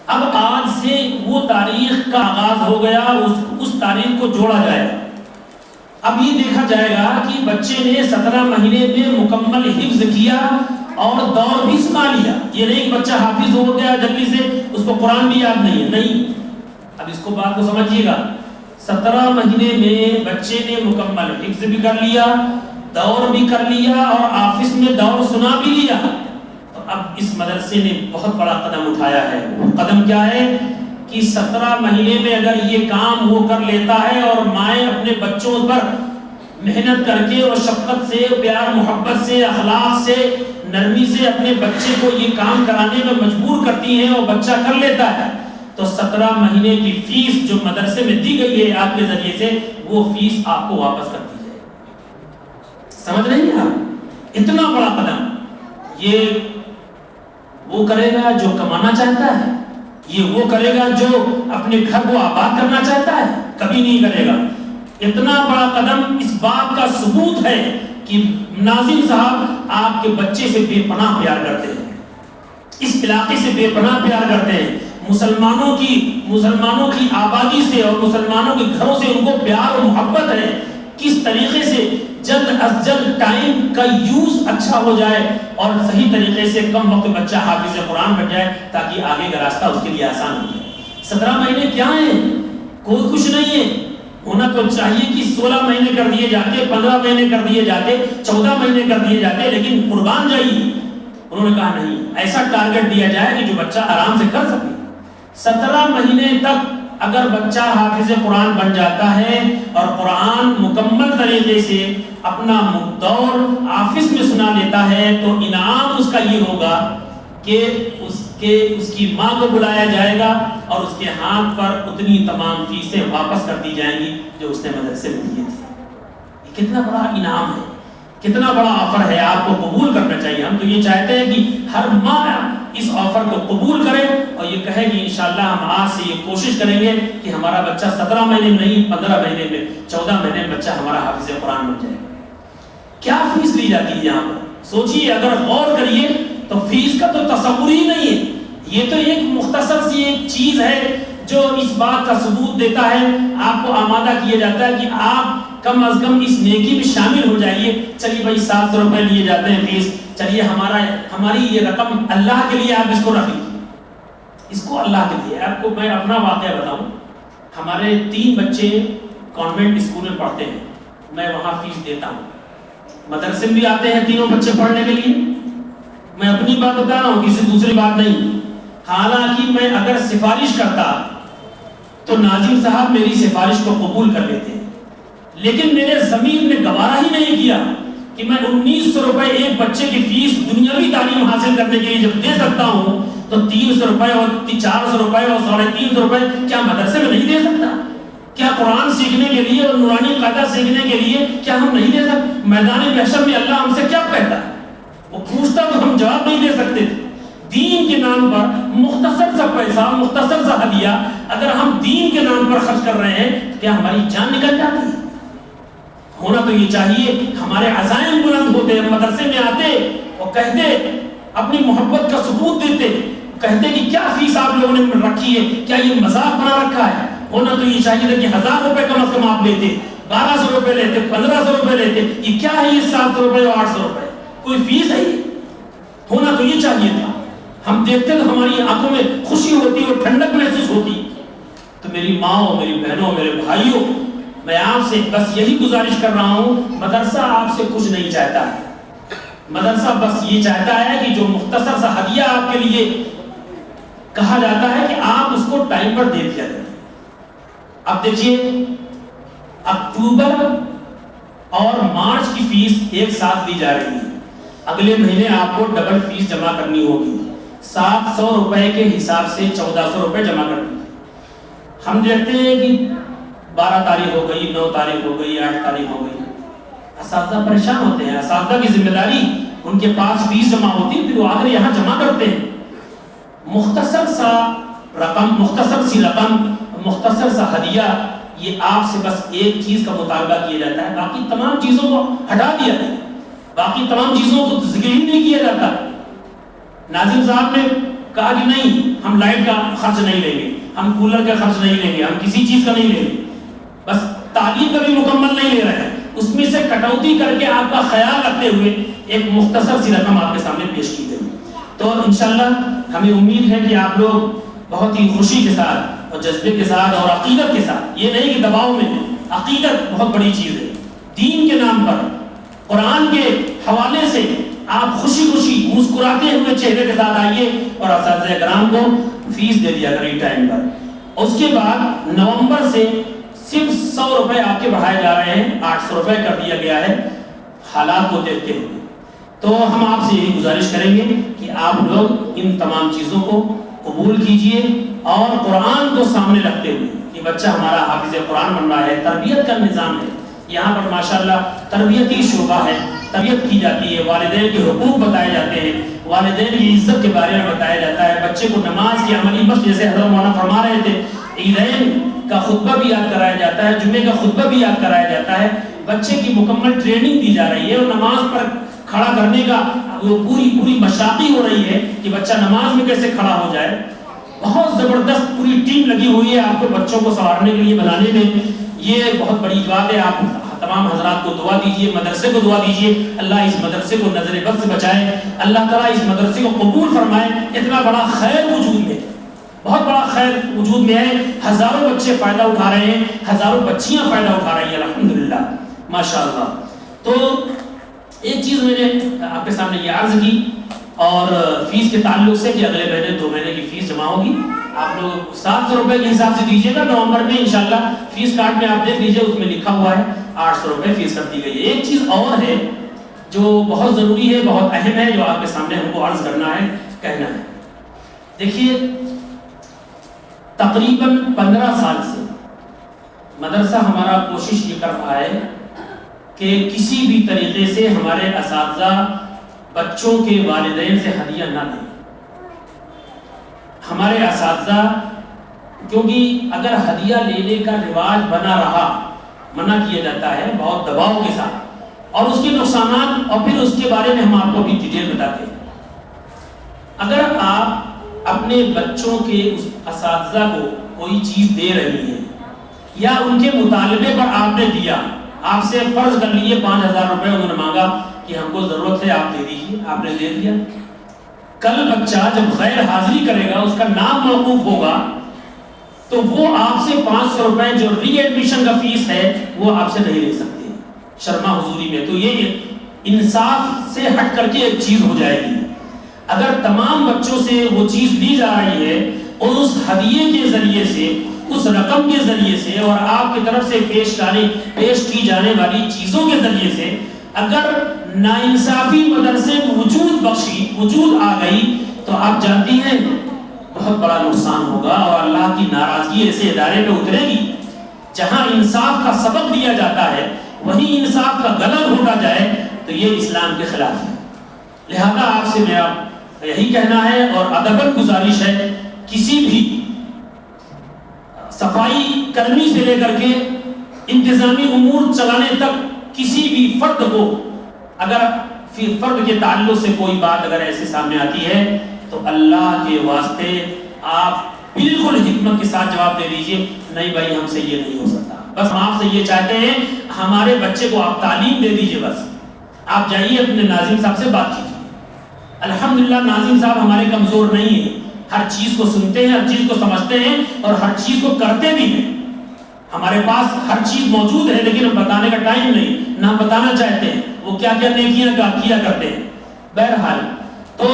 اب آج سے وہ تاریخ کا آغاز ہو گیا، اس تاریخ کو جوڑا جائے۔ اب یہ دیکھا جائے گا کہ بچے نے 17 مہینے میں مکمل حفظ کیا اور دور بھی سنا لیا۔ یہ نہیں کہ بچہ حافظ ہو گیا جلدی سے اس کو قرآن بھی یاد نہیں ہے، نہیں۔ اب اس کو بات کو سمجھیے گا، 17 مہینے میں بچے نے مکمل حفظ بھی کر لیا، دور بھی کر لیا اور آفس میں دور سنا بھی لیا۔ تو اب اس مدرسے نے بہت بڑا قدم اٹھایا ہے۔ وہ قدم کیا ہے کہ 17 مہینے میں اگر یہ کام وہ کر لیتا ہے اور مائیں اپنے بچوں پر محنت کر کے اور شفقت سے، پیار محبت سے، اخلاق سے، نرمی سے اپنے بچے کو یہ کام کرانے میں مجبور کرتی ہیں اور بچہ کر لیتا ہے، تو 17 مہینے کی فیس جو مدرسے میں دی گئی ہے آپ کے ذریعے سے، وہ فیس آپ کو واپس کر دی جائے۔ سمجھ رہے ہیں آپ؟ اتنا بڑا قدم، یہ وہ کرے گا جو کمانا چاہتا ہے، یہ وہ کرے گا جو اپنے گھر کو آباد کرنا چاہتا ہے، کبھی نہیں کرے گا۔ اتنا بڑا قدم اس بات کا ثبوت ہے کہ ناظم صاحب آپ کے بچے سے بے پناہ پیار کرتے ہیں، اس علاقے سے بے پناہ پیار کرتے ہیں، مسلمانوں کی آبادی سے اور مسلمانوں کے گھروں سے ان کو پیار اور محبت ہے۔ کس طریقے سے جلد از جلد ٹائم کا یوز اچھا ہو جائے اور صحیح طریقے سے کم وقت بچہ حافظ قرآن بن جائے تاکہ آگے کا راستہ اس کے لیے آسان ہو جائے۔ 17 مہینے کیا ہیں؟ کوئی کچھ نہیں ہے۔ ہونا تو چاہیے کہ 16 مہینے کر دیے جاتے، 15 مہینے کر دیے جاتے، 14 مہینے کر دیے جاتے، لیکن قربان جائیے۔ انہوں نے کہا نہیں، ایسا ٹارگٹ دیا جائے کہ جو بچہ آرام سے کر سکے۔ 17 مہینے تک اگر بچہ حافظ قرآن بن جاتا ہے اور قرآن مکمل طریقے سے اپنا دور آفس میں سنا لیتا ہے تو انعام اس کا یہ ہوگا کہ اس کی ماں کو بلایا جائے گا اور اس کے ہاتھ پر اتنی تمام فیسیں واپس کر دی جائیں گی جو اس نے مدرسے میں دیے تھے۔ یہ کتنا بڑا انعام ہے، کتنا بڑا آفر ہے، آپ کو قبول کرنا چاہیے۔ ہم تو یہ چاہتے ہیں کہ ہر ماں اس آفر کو قبول کرے اور یہ کہے کہ انشاءاللہ ہم آج سے یہ کوشش کریں گے کہ ہمارا بچہ 17 مہینے میں نہیں، 15 مہینے میں، 14 مہینے میں بچہ ہمارا حافظ قرآن بن جائے۔ کیا فیس لی جاتی ہے یہاں پر؟ سوچئے، اگر غور کریے تو فیس کا تو تصور ہی نہیں ہے۔ یہ تو ایک مختصر سی ایک چیز ہے جو اس بات کا ثبوت دیتا ہے، آپ کو آمادہ کیا جاتا ہے کہ آپ کم از کم اس نیکی میں شامل ہو جائیے۔ چلیے بھائی 700 روپے لیے جاتے ہیں فیس، چلیے ہماری یہ رقم اللہ کے لیے آپ اس کو رکھ لیجیے، اس کو اللہ کے لیے۔ آپ کو میں اپنا واقعہ بتاؤں، ہمارے 3 بچے کانوینٹ اسکول میں پڑھتے ہیں، میں وہاں فیس دیتا ہوں، مدرسے میں بھی آتے ہیں تینوں بچے پڑھنے کے لیے۔ میں اپنی بات بتا رہا ہوں، کسی دوسری بات نہیں۔ حالانکہ میں اگر سفارش کرتا تو ناظم صاحب میری سفارش کو قبول کر لیتے، لیکن میرے ضمیر نے گوارا ہی نہیں کیا کہ میں 1900 روپے ایک بچے کی فیس دنیاوی تعلیم حاصل کرنے کے لیے جب دے سکتا ہوں تو 300 روپے اور 400 روپے اور 350 روپے کیا مدرسے میں نہیں دے سکتا؟ کیا قرآن سیکھنے کے لیے اور نورانی قاعدہ سیکھنے کے لیے کیا ہم نہیں دے سکتے؟ میدان محشر میں اللہ ہم سے کیا کہتا ہے؟ وہ پوچھتا تو ہم جواب نہیں دے سکتے تھے۔ دین کے نام پر مختصر سا پیسہ، مختصر سا ہدیہ اگر ہم دین کے نام پر خرچ کر رہے ہیں تو کیا ہماری جان نکل جاتی ہے؟ ہونا تو یہ چاہیے ہمارے عزائم بلند ہوتے، ہم مدرسے میں آتے اور کہتے، اپنی محبت کا ثبوت دیتے، کہتے کہ کیا فیس آپ لوگوں نے رکھی ہے، کیا یہ مذاق بنا رکھا ہے؟ ہونا تو یہ چاہیے تھا کہ 1000 روپے کم از کم آپ لیتے، 1200 روپے لیتے، 1500 روپے لیتے، یہ کیا ہے یہ 700 روپے اور 800 روپے؟ کوئی فیس ہے؟ ہونا تو یہ چاہیے تھا۔ ہم دیکھتے تو ہماری آنکھوں میں خوشی ہوتی اور ٹھنڈک محسوس ہوتی۔ تو میری ماں، میری بہنوں، میرے بھائیوں، میں آپ سے بس یہی گزارش کر رہا ہوں، مدرسہ آپ سے کچھ نہیں چاہتا ہے، مدرسہ بس یہ چاہتا ہے کہ جو مختصر سا ہدیہ آپ کے لیے کہا جاتا ہے کہ آپ اس کو ٹائم پر دے دیا جائے۔ اب دیکھیے، اکتوبر اور مارچ کی فیس ایک ساتھ دی جا رہی ہے، اگلے مہینے آپ کو ڈبل فیس جمع کرنی ہوگی، 700 روپے کے حساب سے 1400 روپے جمع کرنی۔ ہم دیکھتے ہیں کہ 12 تاریخ ہو گئی، 9 تاریخ ہو گئی، 8 تاریخ ہو گئی، اساتذہ پریشان ہوتے ہیں، اساتذہ کی ذمہ داری، ان کے پاس فیس جمع ہوتی ہے، پھر وہ آ کر یہاں جمع کرتے ہیں۔ مختصر سا رقم، مختصر سا ہدیہ، یہ آپ سے بس ایک چیز کا مطالبہ کیا جاتا ہے، باقی تمام چیزوں کو ہٹا دیا جائے، باقی تمام چیزوں کو ذکر ہی نہیں کیا جاتا۔ ناظم صاحب نے کہا کہ نہیں، ہم لائٹ کا خرچ نہیں لیں گے، ہم کولر کا خرچ نہیں لیں گے، ہم کسی چیز کا نہیں لیں گے، بس تعلیم کا بھی مکمل نہیں لے رہے ہیں، اس میں سے کٹوتی کر کے آپ کا خیال رکھتے ہوئے ایک مختصر سی رقم آپ کے سامنے پیش کی گئی۔ تو انشاءاللہ ہمیں امید ہے کہ آپ لوگ بہت ہی خوشی کے ساتھ اور جذبے کے ساتھ اور عقیدت کے ساتھ، یہ نہیں کہ دباؤ میں، عقیدت بہت بڑی چیز ہے، دین کے نام پر قرآن کے حوالے سے آپ خوشی خوشی مسکراتے ہوئے چہرے کے ساتھ آئیے اور اساتذہ کرام کو فیس دے دیا کریں ٹائم پر۔ اس کے بعد نومبر سے صرف 100 روپے آپ کے بڑھائے جا رہے ہیں، 800 روپے کر دیا گیا ہے حالات کو دیکھتے ہوئے۔ تو ہم آپ سے یہی گزارش کریں گے کہ آپ لوگ ان تمام چیزوں کو قبول کیجئے اور قرآن کو سامنے رکھتے ہوئے کہ بچہ ہمارا حافظ قرآن بن رہا ہے، تربیت کا نظام ہے یہاں پر، ماشاءاللہ تربیتی شعبہ ہے، تربیت کی جاتی ہے، والدین کے حقوق بتائے جاتے ہیں، والدین کی عزت کے بارے میں بتایا جاتا ہے، بچے کو نماز کی عملی مشق، جیسے حضرت مولانا فرما رہے تھے، عیدین کا خطبہ بھی یاد کرایا جاتا ہے، جمعے کا خطبہ بھی یاد کرایا جاتا ہے، بچے کی مکمل ٹریننگ دی جا رہی ہے، اور نماز پر کھڑا کرنے کا وہ پوری مشاقی ہو رہی ہے کہ بچہ نماز میں کیسے کھڑا ہو جائے۔ بہت زبردست پوری ٹیم لگی ہوئی ہے آپ کو بچوں کو سنوارنے کے لیے، بنانے میں۔ یہ بہت بڑی بات ہے۔ آپ تمام حضرات کو دعا دیجئے، مدرسے کو دعا دیجئے، اللہ اس مدرسے کو نظر بد سے بچائے، اللہ تعالیٰ اس مدرسے کو قبول فرمائے۔ اتنا بڑا خیر وجود میں، بہت بڑا خیر وجود میں ہے، ہزاروں بچے فائدہ اٹھا رہے ہیں، ہزاروں بچیاں فائدہ اٹھا رہی ہیں، الحمدللہ، ماشاءاللہ۔ تو ایک چیز میں نے آپ کے سامنے یہ عرض کی، اور فیس کے تعلق سے کہ اگلے مہینے 2 مہینے کی فیس جمع ہوگی، آپ لوگ 700 روپے کے حساب سے دیجیے گا۔ نومبر میں انشاءاللہ فیس کارڈ میں آپ دیکھ لیجیے، اس میں لکھا ہوا ہے 800 روپے فیس کر دی گئی ہے۔ ایک چیز اور ہے جو بہت ضروری ہے، بہت اہم ہے، جو آپ کے سامنے ہم کو عرض کرنا ہے، کہنا ہے۔ دیکھیے، تقریباً 15 سال سے مدرسہ ہمارا کوشش یہ کر رہا ہے کہ کسی بھی طریقے سے ہمارے اساتذہ بچوں کے والدین سے ہدیہ نہ دیں۔ ہمارے اساتذہ، کیونکہ اگر ہدیہ لینے کا رواج بنا رہا، منع کیا جاتا ہے بہت دباؤ کے ساتھ، اور اس کے نقصانات، اور پھر اس کے بارے میں ہم آپ کو بھی ڈیٹیل بتاتے ہیں۔ اگر آپ اپنے بچوں کے اس اساتذہ کو کوئی چیز دے رہی ہیں، یا ان کے مطالبے پر آپ نے دیا، آپ سے فرض کر لیجیے 5000 روپے انہوں نے مانگا کہ ہم کو ضرورت ہے، آپ دے دیجیے، آپ نے دے دیا، کل بچہ جب غیر حاضری کرے گا، اس کا نام موقوف ہوگا، تو وہ آپ سے 500 روپے جو ری ایڈمیشن کا فیس ہے وہ آپ سے نہیں لے سکتے شرما حضوری میں۔ تو یہ انصاف سے ہٹ کر کے ایک چیز ہو جائے گی۔ اگر تمام بچوں سے وہ چیز لی جا رہی ہے، اور اس ہدیے کے ذریعے سے، اس رقم کے ذریعے سے، اور آپ کی طرف سے پیش کی جانے والی چیزوں کے ذریعے سے اگر ناانصافی مدرسے کو وجود آ گئی، تو آپ جانتی ہیں بہت بڑا نقصان ہوگا، اور اللہ کی ناراضگی ایسے ادارے پہ اترے گی۔ جہاں انصاف کا سبق دیا جاتا ہے، وہیں انصاف کا غلط ہوتا جائے تو یہ اسلام کے خلاف ہے۔ لہذا آپ سے میرا یہی کہنا ہے، اور ادباً گزارش ہے، کسی بھی صفائی کرمی سے لے کر کے انتظامی امور چلانے تک کسی بھی فرد کو، اگر فرد کے تعلق سے کوئی بات اگر ایسے سامنے آتی ہے، تو اللہ کے واسطے آپ بالکل حکمت کے ساتھ جواب دے دیجئے، نہیں بھائی ہم سے یہ نہیں ہو سکتا، بس ہم آپ سے یہ چاہتے ہیں ہمارے بچے کو آپ تعلیم دے دیجئے، بس آپ جائیے اپنے ناظم صاحب سے بات کیجیے۔ الحمدللہ ناظم صاحب ہمارے کمزور نہیں ہیں، ہر چیز کو سنتے ہیں، ہر چیز کو سمجھتے ہیں، اور ہر چیز کو کرتے بھی ہیں۔ ہمارے پاس ہر چیز موجود ہے، لیکن ہم بتانے کا ٹائم نہیں، نہ ہم بتانا چاہتے ہیں، وہ کیا کیا نیکیاں کیا کرتے ہیں۔ بہرحال تو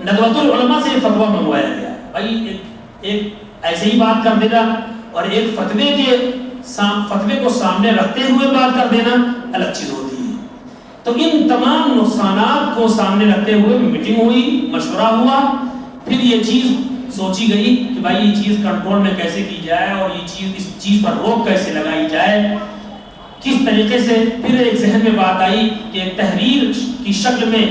ندوۃ العلماء سے فتویٰ منگوایا گیا ہے، بھائی ایک ایسے ہی بات کر دینا، اور ایک فتوے کو سامنے رکھتے ہوئے بات کر دینا الگ چیز ہوتی ہے۔ تو ان تمام نقصانات کو سامنے رکھتے ہوئے میٹنگ ہوئی، مشورہ ہوا، پھر یہ چیز سوچی گئی کہ بھائی یہ چیز کنٹرول میں کیسے کی جائے، اور یہ چیز اس چیز پر روک کیسے لگائی جائے، کس طریقے سے۔ پھر ایک ذہن میں بات آئی کہ ایک تحریر کی شکل میں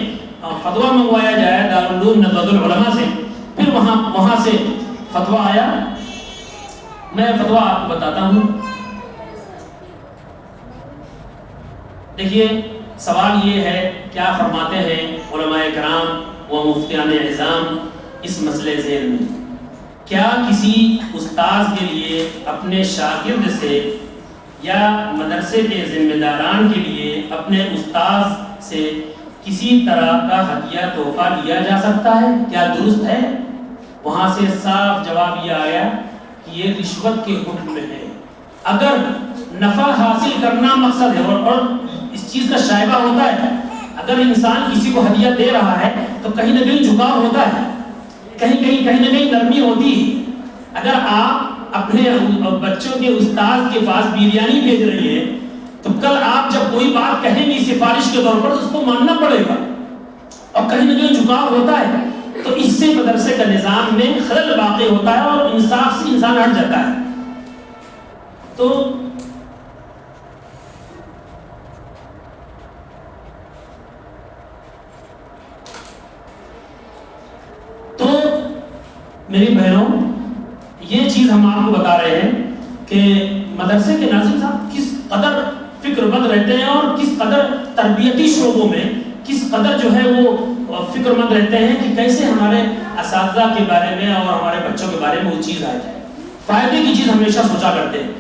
فتویٰ منگوایا جائے دارالعلوم ندوۃ العلماء سے۔ پھر وہاں سے فتویٰ آیا، میں فتویٰ آپ کو بتاتا ہوں۔ دیکھیے سوال یہ ہے، کیا فرماتے ہیں علماء کرام و مفتیان اعظام اس مسئلے ذہن میں، کیا کسی استاذ کے لیے اپنے شاگرد سے یا مدرسے کے ذمہ داران کے لیے اپنے استاذ سے کسی طرح کا ہدیہ تحفہ لیا جا سکتا ہے؟ کیا درست ہے؟ وہاں سے صاف جواب یہ آیا کہ یہ رشوت کے حکم میں ہے۔ اگر نفع حاصل کرنا مقصد ہے، اور اس چیز کا شائبہ ہوتا ہے، اگر انسان کسی کو ہدیہ دے رہا ہے تو کہیں نہ کہیں جھکاؤ ہوتا ہے، کہیں نہ کہیں نرمی ہوتی ہے۔ اگر آپ اپنے بچوں کے استاذ کے پاس بریانی بھیج رہی ہے، تو کل آپ جب کوئی بات کہیں گی سفارش کے طور پر، اس کو ماننا پڑے گا، اور کہیں نہ کہیں جھکاؤ ہوتا ہے۔ تو اس سے مدرسے کا نظام میں خلل واقع ہوتا ہے، اور انصاف سے انسان ہٹ جاتا ہے۔ تو میری بہنوں، یہ چیز ہم آپ کو بتا رہے ہیں کہ مدرسے کے ناظم صاحب کس قدر فکر مند رہتے ہیں اور کس قدر تربیتی شعبوں میں کس قدر جو ہے وہ فکر مند رہتے ہیں کہ کیسے ہمارے اساتذہ کے بارے میں اور ہمارے بچوں کے بارے میں وہ چیز آئے جائے، فائدے کی چیز ہمیشہ سوچا کرتے ہیں.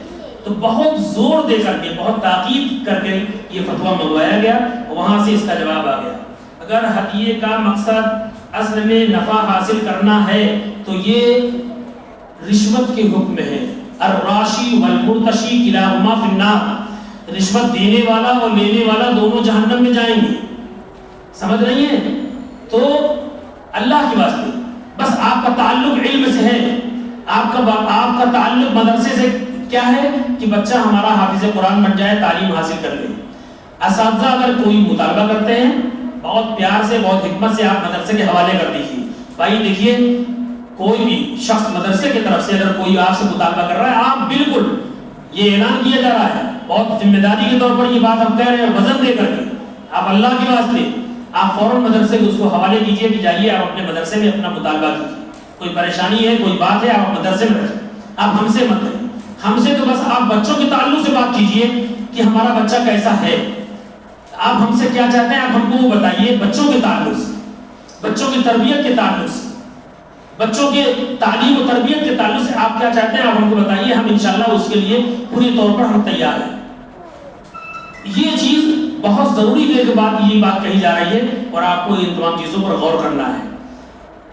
تو بہت زور دے کر کے، بہت تاکید کر کے یہ فتویٰ منگوایا گیا، وہاں سے اس کا جواب آ گیا. اگر ہدیے کا مقصد اصل میں نفع حاصل کرنا ہے تو یہ رشوت کے حکم میں ہے. الراشی والمرتشی کلاہما فی النار، رشوت دینے والا اور لینے والا دونوں جہنم میں جائیں گے. سمجھ رہی ہیں؟ تو اللہ کی واسطے بس آپ کا تعلق علم سے ہے، آپ کا تعلق مدرسے سے کیا ہے کہ بچہ ہمارا حافظ قرآن بن جائے، تعلیم حاصل کر لے. اساتذہ اگر کوئی مطالبہ کرتے ہیں، بہت پیار سے، بہت حکمت سے آپ مدرسے کے حوالے کر دیجیے. بھائی دیکھیے، کوئی بھی شخص مدرسے کی طرف سے اگر کوئی آپ سے مطالبہ کر رہا ہے، آپ بالکل یہ اعلان کیا جا رہا ہے، بہت ذمہ داری کے طور پر یہ بات ہم کہہ رہے ہیں، وزن دے کر کے آپ اللہ کے واسطے آپ فوراً مدرسے کو اس کو حوالے دیجیے کہ جائیے آپ اپنے مدرسے میں اپنا مطالبہ کیجیے. کوئی پریشانی ہے، کوئی بات ہے، آپ مدرسے میں رکھیں، آپ ہم سے مت رہیں. ہم سے تو بس آپ بچوں کے تعلق سے بات کیجیے کہ ہمارا بچہ کیسا ہے، آپ ہم سے کیا چاہتے ہیں، آپ ہم کو وہ بتائیے. بچوں کے تعلق سے، بچوں کی تربیت کے تعلق سے، بچوں کے تعلیم و تربیت کے تعلق سے آپ کیا چاہتے ہیں، آپ ہم کو بتائیے. ہم انشاءاللہ اس کے لیے پوری طور پر ہم تیار ہیں. یہ چیز بہت ضروری ہے کہ یہ بات کہی جا رہی ہے اور آپ کو ان تمام چیزوں پر غور کرنا ہے.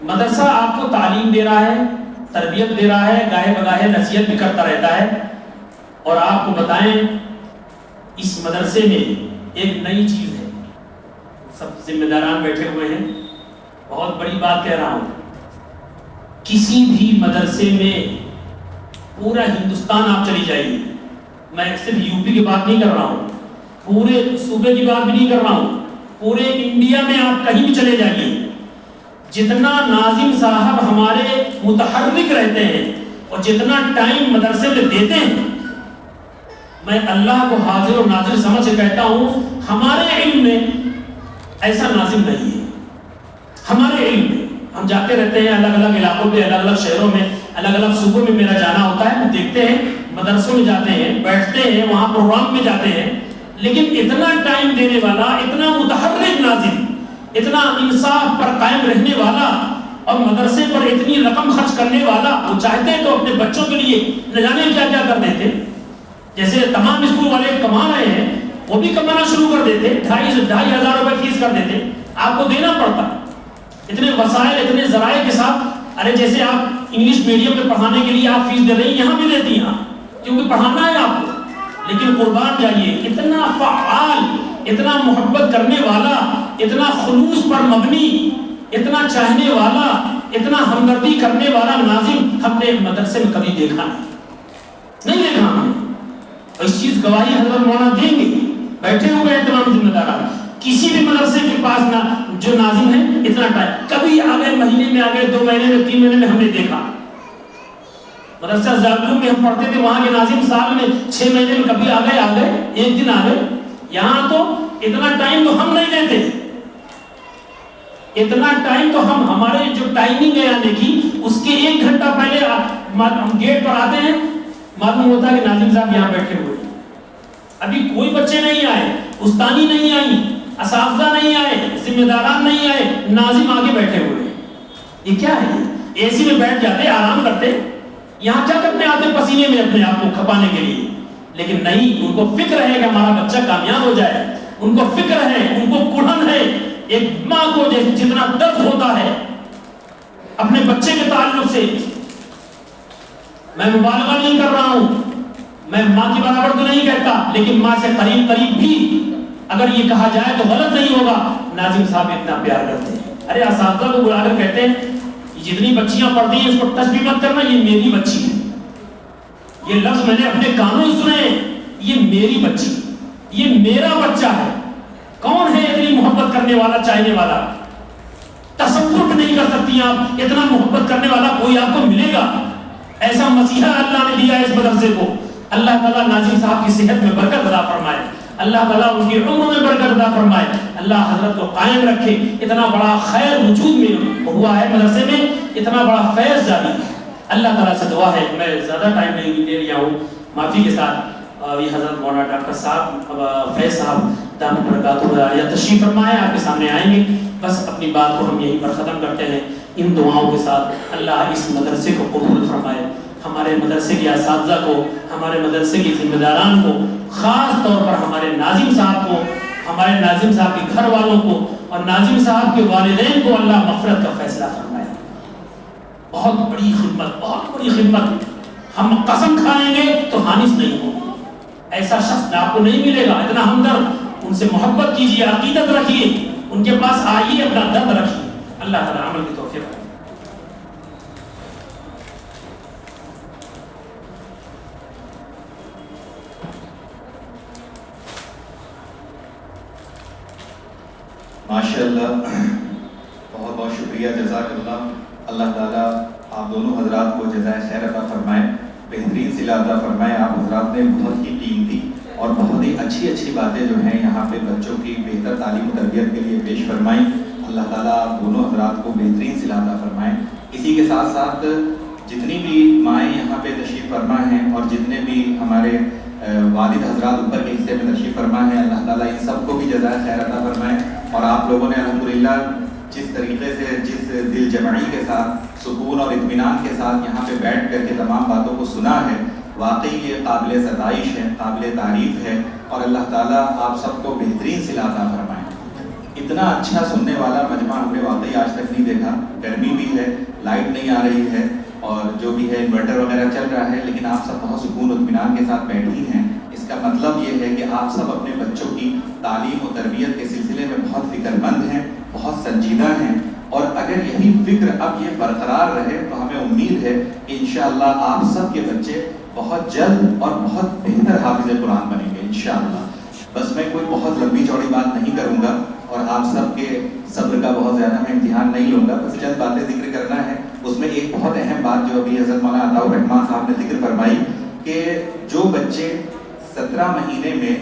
مدرسہ آپ کو تعلیم دے رہا ہے، تربیت دے رہا ہے، گاہے بگاہے نصیحت بھی کرتا رہتا ہے. اور آپ کو بتائیں، اس مدرسے میں ایک نئی چیز ہے. سب ذمہ داران بیٹھے ہوئے ہیں، بہت بڑی بات کہہ رہا ہوں. کسی بھی مدرسے میں پورا ہندوستان آپ چلی جائیے، میں صرف یو پی کی بات نہیں کر رہا ہوں، پورے صوبے کی بات بھی نہیں کر رہا ہوں، پورے انڈیا میں آپ کہیں بھی چلے جائیے، جتنا ناظم صاحب ہمارے متحرک رہتے ہیں اور جتنا ٹائم مدرسے میں دیتے ہیں، میں اللہ کو حاضر و ناظر سمجھ کے کہتا ہوں، ہمارے علم میں ایسا ناظم نہیں ہے. ہمارے علم میں ہم جاتے رہتے ہیں الگ الگ علاقوں پہ، الگ الگ شہروں میں، الگ الگ صوبوں میں میرا جانا ہوتا ہے. ہم دیکھتے ہیں، مدرسوں میں جاتے ہیں، بیٹھتے ہیں، وہاں پروگرام میں جاتے ہیں، لیکن اتنا ٹائم دینے والا، اتنا متحرک ناظم، اتنا انصاف پر قائم رہنے والا اور مدرسے پر اتنی رقم خرچ کرنے والا، وہ چاہتے ہیں تو اپنے بچوں کے لیے نہ جانے کیا کیا کر دیتے. جیسے تمام اسکول والے کما رہے ہیں، وہ بھی کمانا شروع کر دیتے، 2,500 روپے فیس کر دیتے. آپ کو دینا پڑتا اتنے وسائل، اتنے ذرائع کے ساتھ. ارے جیسے آپ انگلش میڈیم میں پڑھانے کے لیے آپ فیس دے رہے ہیں، یہاں بھی دیتی ہیں کیونکہ پڑھانا ہے آپ کو. لیکن قربان جائیے، اتنا فعال، اتنا محبت کرنے والا، اتنا خلوص پر مبنی، اتنا چاہنے والا، اتنا ہمدردی کرنے والا ناظم ہم نے مدرسے میں کبھی دیکھا نہیں دیکھا ہم نے. اس چیز گواہی حضرت مولانا دیں گے، بیٹھے ہوئے ہیں تمام ذمہ داران. کسی بھی مدرسے کے پاس نہ جو ناظم ہے اتنا ٹائم کبھی آگے مہینے میں، آگے 2 مہینے میں، 3 مہینے میں ہم نے دیکھا. مدرسہ زابلوں میں ہم پڑھتے تھے، وہاں کے ناظم سال میں 6 مہینے میں کبھی آگئے 1 دن آگئے. یہاں تو اتنا ٹائم تو ہم نہیں دیتے. اتنا ٹائم تو ہمارے جو ٹائمنگ ہے آنے کی، اس کے 1 گھنٹہ پہلے ہم گیٹ پر آتے ہیں، معلوم ہوتا ہے کہ ناظم صاحب یہاں بیٹھے ہوئے ہیں. ابھی کوئی بچے نہیں آئے، استانی نہیں آئی، اساتذہ نہیں آئے، ذمہ داران نہیں آئے، ناظم آگے بیٹھے ہوئے ہیں. یہ کیا ہے؟ اے سی میں بیٹھ جاتے، آرام کرتے. یہاں کیا کرتے آتے پسینے میں اپنے آپ کو کھپانے کے لیے. لیکن نہیں، ان کو فکر ہے کہ ہمارا بچہ کامیاب ہو جائے. ان کو فکر ہے، ان کو کڑھن ہے. ایک ماں کو جتنا درد ہوتا ہے اپنے بچے کے تعلق سے، میں مبالغہ نہیں کر رہا ہوں، میں ماں کے برابر تو نہیں کہتا، لیکن ماں سے قریب قریب بھی اگر یہ کہا جائے تو غلط نہیں ہوگا. ناظم صاحب اتنا پیار کرتے ہیں. ارے اساتذہ کو بلا کر کہتے ہیں جتنی بچیاں پڑھتی ہیں اس کو ٹچ بھی مت کرنا، یہ میری بچی ہے. یہ لفظ میں نے اپنے کانوں سے سنے، یہ میری بچی، یہ میرا بچہ ہے. کون ہے اتنی محبت کرنے والا، چاہنے والا؟ تصور بھی نہیں کر سکتی آپ، اتنا محبت کرنے والا کوئی آپ کو ملے گا. ایسا مسیحا اللہ نے دیا ہے اس مدرسے کو. اللہ تعالیٰ ناظم صاحب کی صحت میں برکت عطا فرمائے، اللہ تعالیٰ ان کی عمر میں برکت عطا فرمائے, اللہ حضرت کو قائم رکھے. اتنا بڑا خیر وجود میں ہوا ہے مدرسے میں, اتنا بڑا فیض جاری ہے. اللہ تعالیٰ سے دعا ہے, میں زیادہ ٹائم نہیں لے لیا ہوں معافی کے ساتھ. یہ حضرت مولانا ڈاکٹر صاحب فیض صاحب دامت برکاتہ عالیہ تشریف فرمائے, آپ کے سامنے آئیں گے. بس اپنی بات کو ہم یہیں پر ختم کرتے ہیں ان دعاؤں کے ساتھ. اللہ اس مدرسے کو قبول فرمائے, ہمارے مدرسے کے اساتذہ کو, ہمارے مدرسے کے ذمہ داران کو, خاص طور پر ہمارے ناظم صاحب کو, ہمارے ناظم صاحب کے گھر والوں کو اور ناظم صاحب کے والدین کو اللہ مغفرت کا فیصلہ فرمائے. بہت بڑی خدمت, بہت بڑی خدمت. ہم قسم کھائیں گے تو حانس نہیں ہوگی. ایسا شخص آپ کو نہیں ملے گا اتنا ہمدرد. ان سے محبت کیجیے, عقیدت رکھیے, ان کے پاس آئیے, اپنا درد رکھیے. اللہ تعالیٰ عمل کی توفیق دے. ماشاءاللہ, بہت بہت شکریہ, جزاک اللہ. اللہ تعالیٰ آپ دونوں حضرات کو جزائے خیر عطا فرمائے, بہترین صلہ عطا فرمائے. آپ حضرات نے بہت ہی قیمتی اور بہت ہی اچھی باتیں جو ہیں یہاں پہ بچوں کی بہتر تعلیم و تربیت کے لیے پیش فرمائیں. اللہ تعالیٰ آپ دونوں حضرات کو بہترین صلہ عطا فرمائیں. اسی کے ساتھ ساتھ جتنی بھی مائیں یہاں پہ تشریف فرما ہیں اور جتنے بھی ہمارے والد حضرات اوپر کے حصے میں تشریف فرما ہیں, اللہ تعالیٰ ان سب کو بھی جزائے خیر عطا فرمائے. اور آپ لوگوں نے الحمدللہ جس طریقے سے, جس دل جمعی کے ساتھ, سکون اور اطمینان کے ساتھ یہاں پہ بیٹھ کر کے تمام باتوں کو سنا ہے, واقعی یہ قابل ستائش ہے, قابل تعریف ہے. اور اللہ تعالیٰ آپ سب کو بہترین صلہ عطا فرمائے. اتنا اچھا سننے والا مجمع ہم نے واقعی آج تک نہیں دیکھا. گرمی بھی ہے, لائٹ نہیں آ رہی ہے, اور جو بھی ہے انورٹر وغیرہ چل رہا ہے, لیکن آپ سب بہت سکون و اطمینان کے ساتھ بیٹھی ہیں. اس کا مطلب یہ ہے کہ آپ سب اپنے بچوں کی تعلیم و تربیت کے سلسلے میں بہت فکر مند ہیں, بہت سنجیدہ ہیں. اور اگر یہی فکر اب یہ برقرار رہے تو ہمیں امید ہے کہ انشاءاللہ آپ سب کے بچے بہت جلد اور بہت بہتر حافظ قرآن بنیں گے انشاءاللہ. بس میں کوئی بہت لمبی چوڑی بات نہیں کروں گا, اور آپ سب کے صبر کا بہت زیادہ میں امتحان نہیں لوں گا. بس چند باتیں ذکر کرنا ہے. اس میں ایک بہت اہم بات جو ابھی حضرت مولانا عطاء الرحمن صاحب نے ذکر فرمائی کہ جو بچے 17 مہینے میں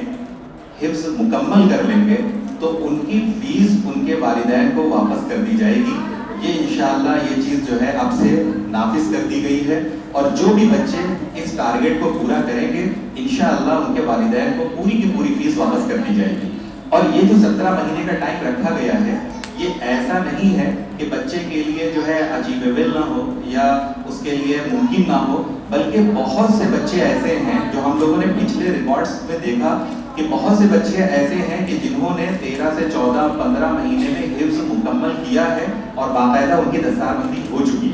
حفظ مکمل کر لیں گے تو ان کی فیس ان کے والدین کو واپس کر دی جائے گی. یہ انشاءاللہ یہ چیز جو ہے اب سے نافذ کر دی گئی ہے, اور جو بھی بچے اس ٹارگٹ کو پورا کریں گے انشاءاللہ ان کے والدین کو پوری کی پوری فیس واپس کر دی جائے گی. اور یہ جو 17 مہینے کا ٹائم رکھا گیا ہے, یہ ایسا نہیں ہے کہ بچے کے لیے جو ہے اچیویبل نہ ہو یا اس کے لیے ممکن نہ ہو, بلکہ بہت سے بچے ایسے ہیں جو ہم لوگوں نے پچھلے ریکارڈز میں دیکھا کہ بہت سے بچے ایسے ہیں کہ جنہوں نے 13 سے 14 15 مہینے میں حفظ مکمل کیا ہے اور باقاعدہ ان کی دستاربندی ہو چکی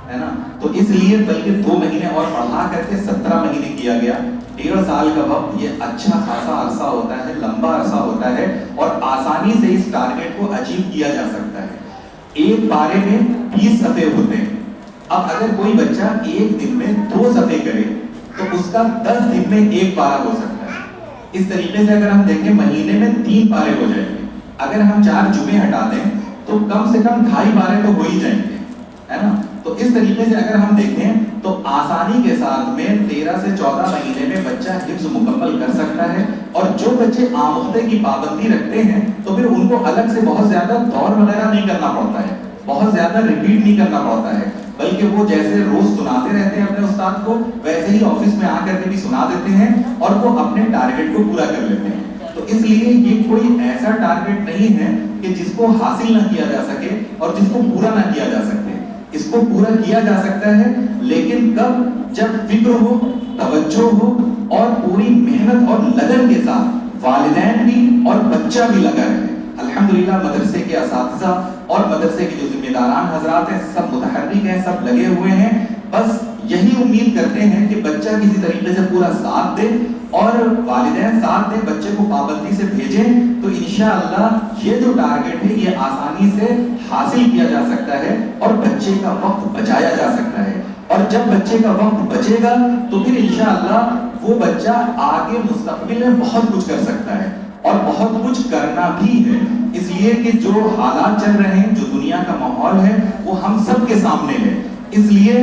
ہے نا. تو اس لیے بلکہ 2 مہینے اور بڑھا کر کے 17 مہینے کیا گیا. 1.5 سال کا وقت یہ اچھا خاصا عرصہ ہوتا ہے, لمبا عرصہ ہوتا ہے, اور آسانی سے اس ٹارگٹ کو اچیو کیا جا سکتا ہے. ایک پارے میں 20 صفحے ہوتے ہیں. اب اگر کوئی بچہ ایک دن میں 2 صفحے کرے تو اس کا 10 دن میں 1 پارہ ہو سکتا ہے. اس طریقے سے اگر ہم دیکھیں مہینے میں 3 پارے ہو جائیں گے. اگر ہم 4 جمعے ہٹا دیں تو کم سے کم 2.5 پارے تو ہو ہی جائیں گے, ہے نا. تو اس طریقے سے اگر ہم دیکھیں تو آسانی کے ساتھ میں 13 سے 14 مہینے میں بچہ حفظ مکمل کر سکتا ہے. اور جو بچے آموزے کی پابندی رکھتے ہیں تو پھر ان کو الگ سے بہت زیادہ دور وغیرہ نہیں کرنا پڑتا ہے, بہت زیادہ ریپیٹ نہیں کرنا پڑتا ہے, بلکہ وہ جیسے روز سناتے رہتے ہیں اپنے استاد کو, ویسے ہی آفس میں آ کر کے بھی سنا دیتے ہیں اور وہ اپنے ٹارگٹ کو پورا کر لیتے ہیں. تو اس لیے یہ کوئی ایسا ٹارگٹ نہیں ہے کہ جس کو حاصل نہ کیا جا سکے اور جس کو پورا نہ کیا جا سکے. اس کو پورا کیا جا سکتا ہے, لیکن کب, جب فکر ہو, توجہ ہو اور پوری محنت اور لگن کے ساتھ والدین بھی اور بچہ بھی لگا رہے. الحمدللہ مدرسے کے اساتذہ اور مدرسے کے جو ذمہ داران حضرات ہیں سب متحرک ہیں, سب لگے ہوئے ہیں. بس یہی امید کرتے ہیں کہ بچہ کسی طریقے سے پورا ساتھ دے اور والدین ساتھ دیں, بچے کو پابندی سے بھیجیں, تو انشاءاللہ یہ جو ٹارگٹ ہے یہ آسانی سے حاصل کیا جا سکتا ہے اور بچے کا وقت بچایا جا سکتا ہے. اور جب بچے کا وقت بچے گا تو پھر انشاءاللہ وہ بچہ آگے مستقبل میں بہت کچھ کر سکتا ہے اور بہت کچھ کرنا بھی ہے. اس لیے کہ جو حالات چل رہے ہیں, جو دنیا کا ماحول ہے وہ ہم سب کے سامنے ہے. اس لیے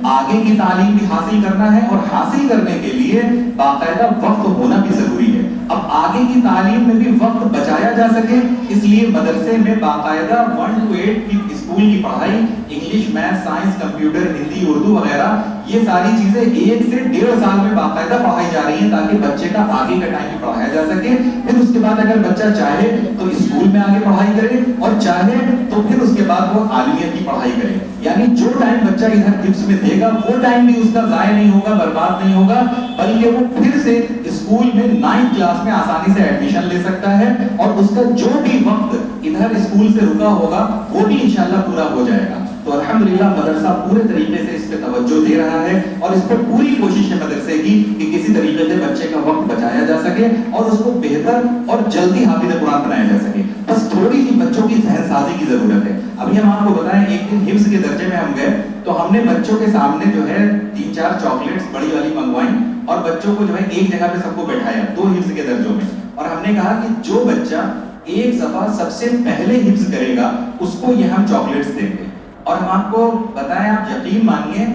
آگے کی تعلیم بھی حاصل کرنا ہے اور حاصل کرنے کے لیے باقاعدہ وقت ہونا بھی ضروری ہے. اب آگے کی تعلیم میں بھی وقت بچایا جا سکے اس لیے مدرسے میں باقاعدہ 1 to 8 کی اسکول کی پڑھائی، English, math, science, computer, Hindi, Urdu وغیرہ، یہ ساری چیزیں 1 سے 1.5 سال میں باقاعدہ پڑھائی جا رہی ہیں تاکہ بچے کا آگے کا ٹائم پڑھایا جا سکے. پھر اس کے بعد اگر بچہ چاہے تو اسکول میں آگے پڑھائی کرے اور چاہے تو پھر اس کے بعد وہ عالمیت کی پڑھائی کرے. یعنی جو ٹائم بچہ ادھر حفظ میں دے گا وہ ٹائم بھی اس کا ضائع نہیں ہوگا، برباد نہیں ہوگا، بلکہ وہ پھر سے اسکول میں 9th کلاس میں آسانی سے ایڈمیشن لے سکتا ہے اور اس کا جو بھی وقت ادھر اسکول سے رکا ہوگا وہ بھی انشاءاللہ پورا ہو جائے گا. تو الحمدللہ مدرسہ پورے طریقے سے اس پہ توجہ دے رہا ہے اور اس پہ پوری کوشش ہے مدرسے کی کہ کسی طریقے سے بچے کا وقت بچایا جا سکے اور اس کو بہتر اور جلدی حافظ قرآن بنایا جا سکے. بس تھوڑی سی بچوں کی ذہن سازی کی ضرورت ہے. ابھی ہم آپ کو بتائیں ایک دن حفظ کے درجے میں ہم گئے تو ہم نے بچوں کے سامنے جو ہے 3-4 چاکلیٹس بڑی والی منگوائیں اور بچوں کو جو ہے ایک جگہ پہ سب کو بٹھایا 2 حفظ کے درجوں میں اور ہم نے کہا کہ جو بچہ ایک صفحہ سب سے پہلے حفظ کرے گا اس کو یہ ہم چاکلیٹس دیں گے. اور ہم آپ کو بتائیں، آپ یقین مانیے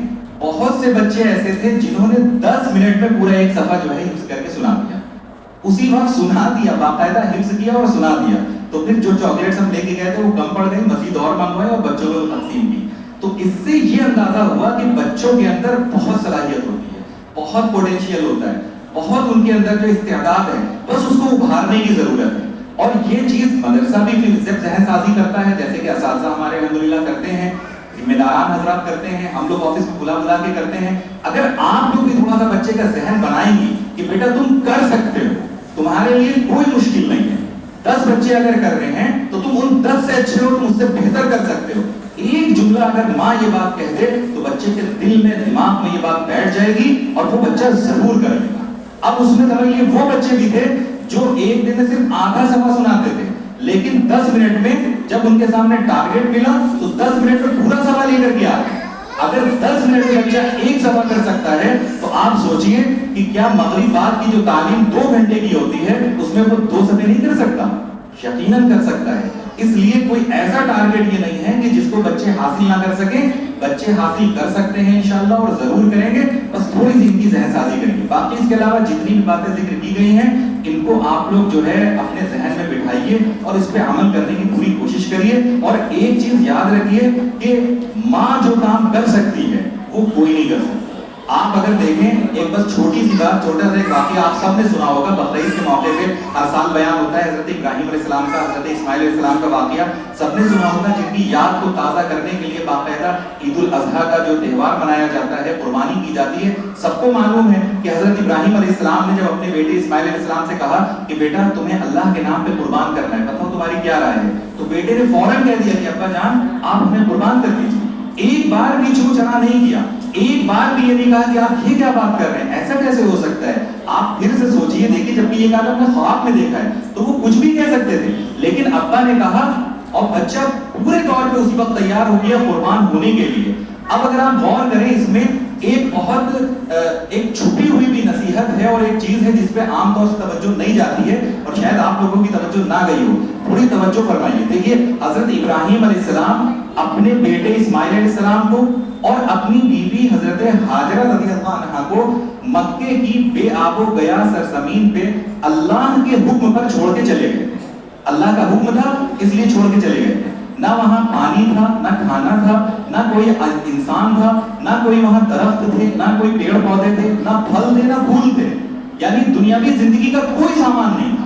بہت سے بچے ایسے تھے جنہوں نے 10 منٹ میں پورا ایک صفحہ جو ہے حفظ کر کے سنا دیا، اسی وقت سنا دیا، باقاعدہ حفظ کیا اور سنا دیا. تو پھر جو چاکلیٹس ہم لے کے گئے تھے وہ کم پڑ گئی، مزید اور منگوائے اور بچوں کو تقسیم کی. تو اس سے یہ اندازہ ہوا کہ بچوں کے اندر بہت صلاحیت ہوتی ہے، بہت پوٹینشیل ہوتا ہے، بہت ان کے اندر جو استعداد ہے بس اس کو ابھارنے کی ضرورت ہے. اور یہ چیز مدرسہ بھی پھر ذہن سازی کرتا ہے، جیسے کہ اساتذہ ہمارے الحمدللہ کرتے ہیں، ذمہ داران حضرات کرتے ہیں، ہم لوگ آفس میں بلا کے کرتے ہیں. اگر آپ لوگ بھی تھوڑا سا بچے کا ذہن بنائیں گی کہ بیٹا تم کر سکتے ہو، تمہارے لیے کوئی مشکل نہیں ہے. 10 بچے اگر کر رہے ہیں تو تم ان 10 سے اچھے ہو، تم اس سے بہتر کر سکتے ہو. ایک جملہ اگر ماں یہ بات کہہ دے تو بچے کے دل میں دماغ میں یہ بات بیٹھ جائے گی اور وہ بچہ ضرور کرے گا. اب اس میں طرح یہ وہ بچے بھی تھے جو ایک دن میں صرف آدھا صفحہ سناتے تھے، لیکن 10 منٹ میں جب ان کے سامنے ٹارگیٹ ملا تو 10 منٹ میں پورا صفحہ لے کر کے آ گئے. اگر 10 منٹ میں بچہ ایک صفحہ کر سکتا ہے تو آپ سوچئے کہ کیا مغرب بعد کی جو تعلیم 2 گھنٹے کی ہوتی ہے اس میں وہ 2 صفحے نہیں کر سکتا؟ یقیناً کر سکتا ہے. اس لیے کوئی ایسا ٹارگیٹ یہ نہیں ہے کہ جس کو بچے حاصل نہ کر سکیں. بچے حاصل کر سکتے ہیں انشاءاللہ اور ضرور کریں گے، بس تھوڑی سی ان کی ذہن سازی کریں گے. باقی اس کے علاوہ جتنی بھی باتیں ذکر کی گئی ہیں ان کو آپ لوگ جو ہے اپنے ذہن میں بٹھائیے اور اس پہ عمل کرنے کی پوری کوشش کریے. اور ایک چیز یاد رکھیے کہ ماں جو کام کر سکتی ہے وہ کوئی نہیں کر سکتا. آپ اگر دیکھیں ایک بس چھوٹی سی بات، چھوٹا سا ایک واقعہ آپ سب نے سنا ہوگا، بقرعید کے موقع پہ ہر سال بیان ہوتا ہے حضرت ابراہیم علیہ السلام کا، حضرت اسماعیل علیہ السلام کا واقعہ سب نے سنا ہوگا، جن کی یاد کو تازہ کرنے کے لیے باقاعدہ عید الاضحیٰ کا جو تہوار منایا جاتا ہے، قربانی کی جاتی ہے. سب کو معلوم ہے کہ حضرت ابراہیم علیہ السلام نے جب اپنے بیٹے اسماعیل علیہ السلام سے کہا کہ بیٹا تمہیں اللہ کے نام پہ قربان کرنا ہے، بتاؤ تمہاری کیا رائے ہے؟ تو بیٹے نے فوراً کہہ دیا کہ ابا جان آپ ہمیں قربان کر دیجیے. ایک بار بھی چھو چرا نہیں کیا، ایک بار بھی یہ نہیں کہا کہ آپ یہ کیا بات کر رہے ہیں، ایسا کیسے ہو سکتا ہے. آپ پھر سے سوچئے، دیکھیے جب بھی یہ کہا ہم نے خواب میں دیکھا ہے تو وہ کچھ بھی کہہ سکتے تھے، لیکن ابا نے کہا اور بچہ پورے طور پہ اسی وقت تیار ہو گیا قربان ہونے کے لیے. اب اگر آپ غور کریں اس میں ایک بہت ایک چھپی ہوئی بھی نصیحت ہے اور ایک چیز ہے جس پہ عام طور سے توجہ نہیں جاتی ہے اور شاید آپ لوگوں کی توجہ نہ گئی ہو، تھوڑی توجہ فرمائیے. دیکھیے حضرت ابراہیم علیہ السلام اپنے بیٹے اسماعیل علیہ السلام کو اور اپنی بیوی حضرت ہاجرہ رضی اللہ عنہا کو مکے کی بے آب و گیا سرزمین پہ اللہ کے حکم پر چھوڑ کے چلے گئے. اللہ کا حکم تھا اس لیے چھوڑ کے چلے گئے. نہ وہاں پانی تھا، نہ کھانا تھا، نہ کوئی انسان تھا، نہ کوئی وہاں درخت تھے، نہ کوئی پیڑ پودے تھے، نہ پھل تھے، نہ پھول تھے. یعنی دنیاوی زندگی کا کوئی سامان نہیں تھا.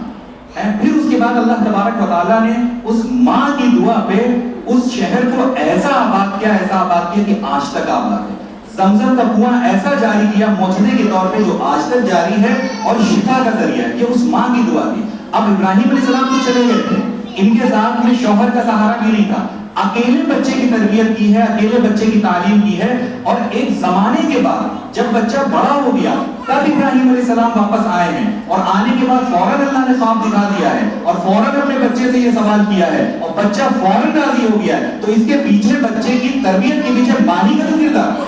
پھر اس کے بعد اللہ تبارک و تعالیٰ نے اس ماں کی دعا پہ اس شہر کو ایسا آباد کیا کہ آج تک آباد ہے. زمزم کا کنواں ایسا جاری کیا معجزے کے طور پہ جو آج تک جاری ہے اور شفا کا ذریعہ ہے. یہ اس ماں کی دعا تھی. اب ابراہیم علیہ السلام تو چلے گئے تھے، ان کے ساتھ میں شوہر کا سہارا بھی نہیں تھا. اکیلے بچے کی تربیت کی ہے، اکیلے بچے کی تعلیم کی ہے. اور ایک زمانے کے بعد جب بچہ بڑا ہو گیا تب ابراہیم علیہ السلام واپس آئے ہیں اور آنے کے بعد فوراً اللہ نے خواب دکھا دیا ہے اور فوراً اپنے بچے سے یہ سوال کیا ہے اور بچہ فوراً راضی ہو گیا ہے. تو اس کے پیچھے بچے کی تربیت کے پیچھے ماہی کا تو کردار،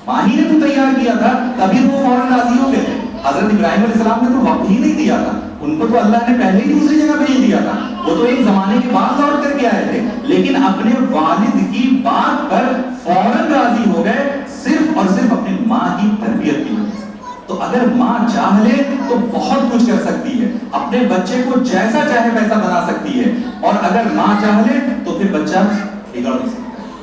ماہی نے تو تیار کیا تھا، تبھی وہ فوراً راضی ہو گئے. حضرت ابراہیم علیہ السلام نے تو وقت ہی نہیں دیا تھا، ان کو تو اللہ نے پہلے ہی دوسری جگہ بھیج دیا تھا. وہ تو ایک زمانے کے بعد لوٹ کر کے آئے تھے، لیکن اپنے والد کی بات پر فوراً راضی ہو گئے، صرف اور صرف اپنی ماں کی تربیت کی وجہ سے. تو اگر ماں چاہ لے تو بہت کچھ کر سکتی ہے، اپنے بچے کو جیسا چاہے ویسا بنا سکتی ہے، اور اگر ماں چاہ لے تو پھر بچہ بگڑ نہیں سکتا۔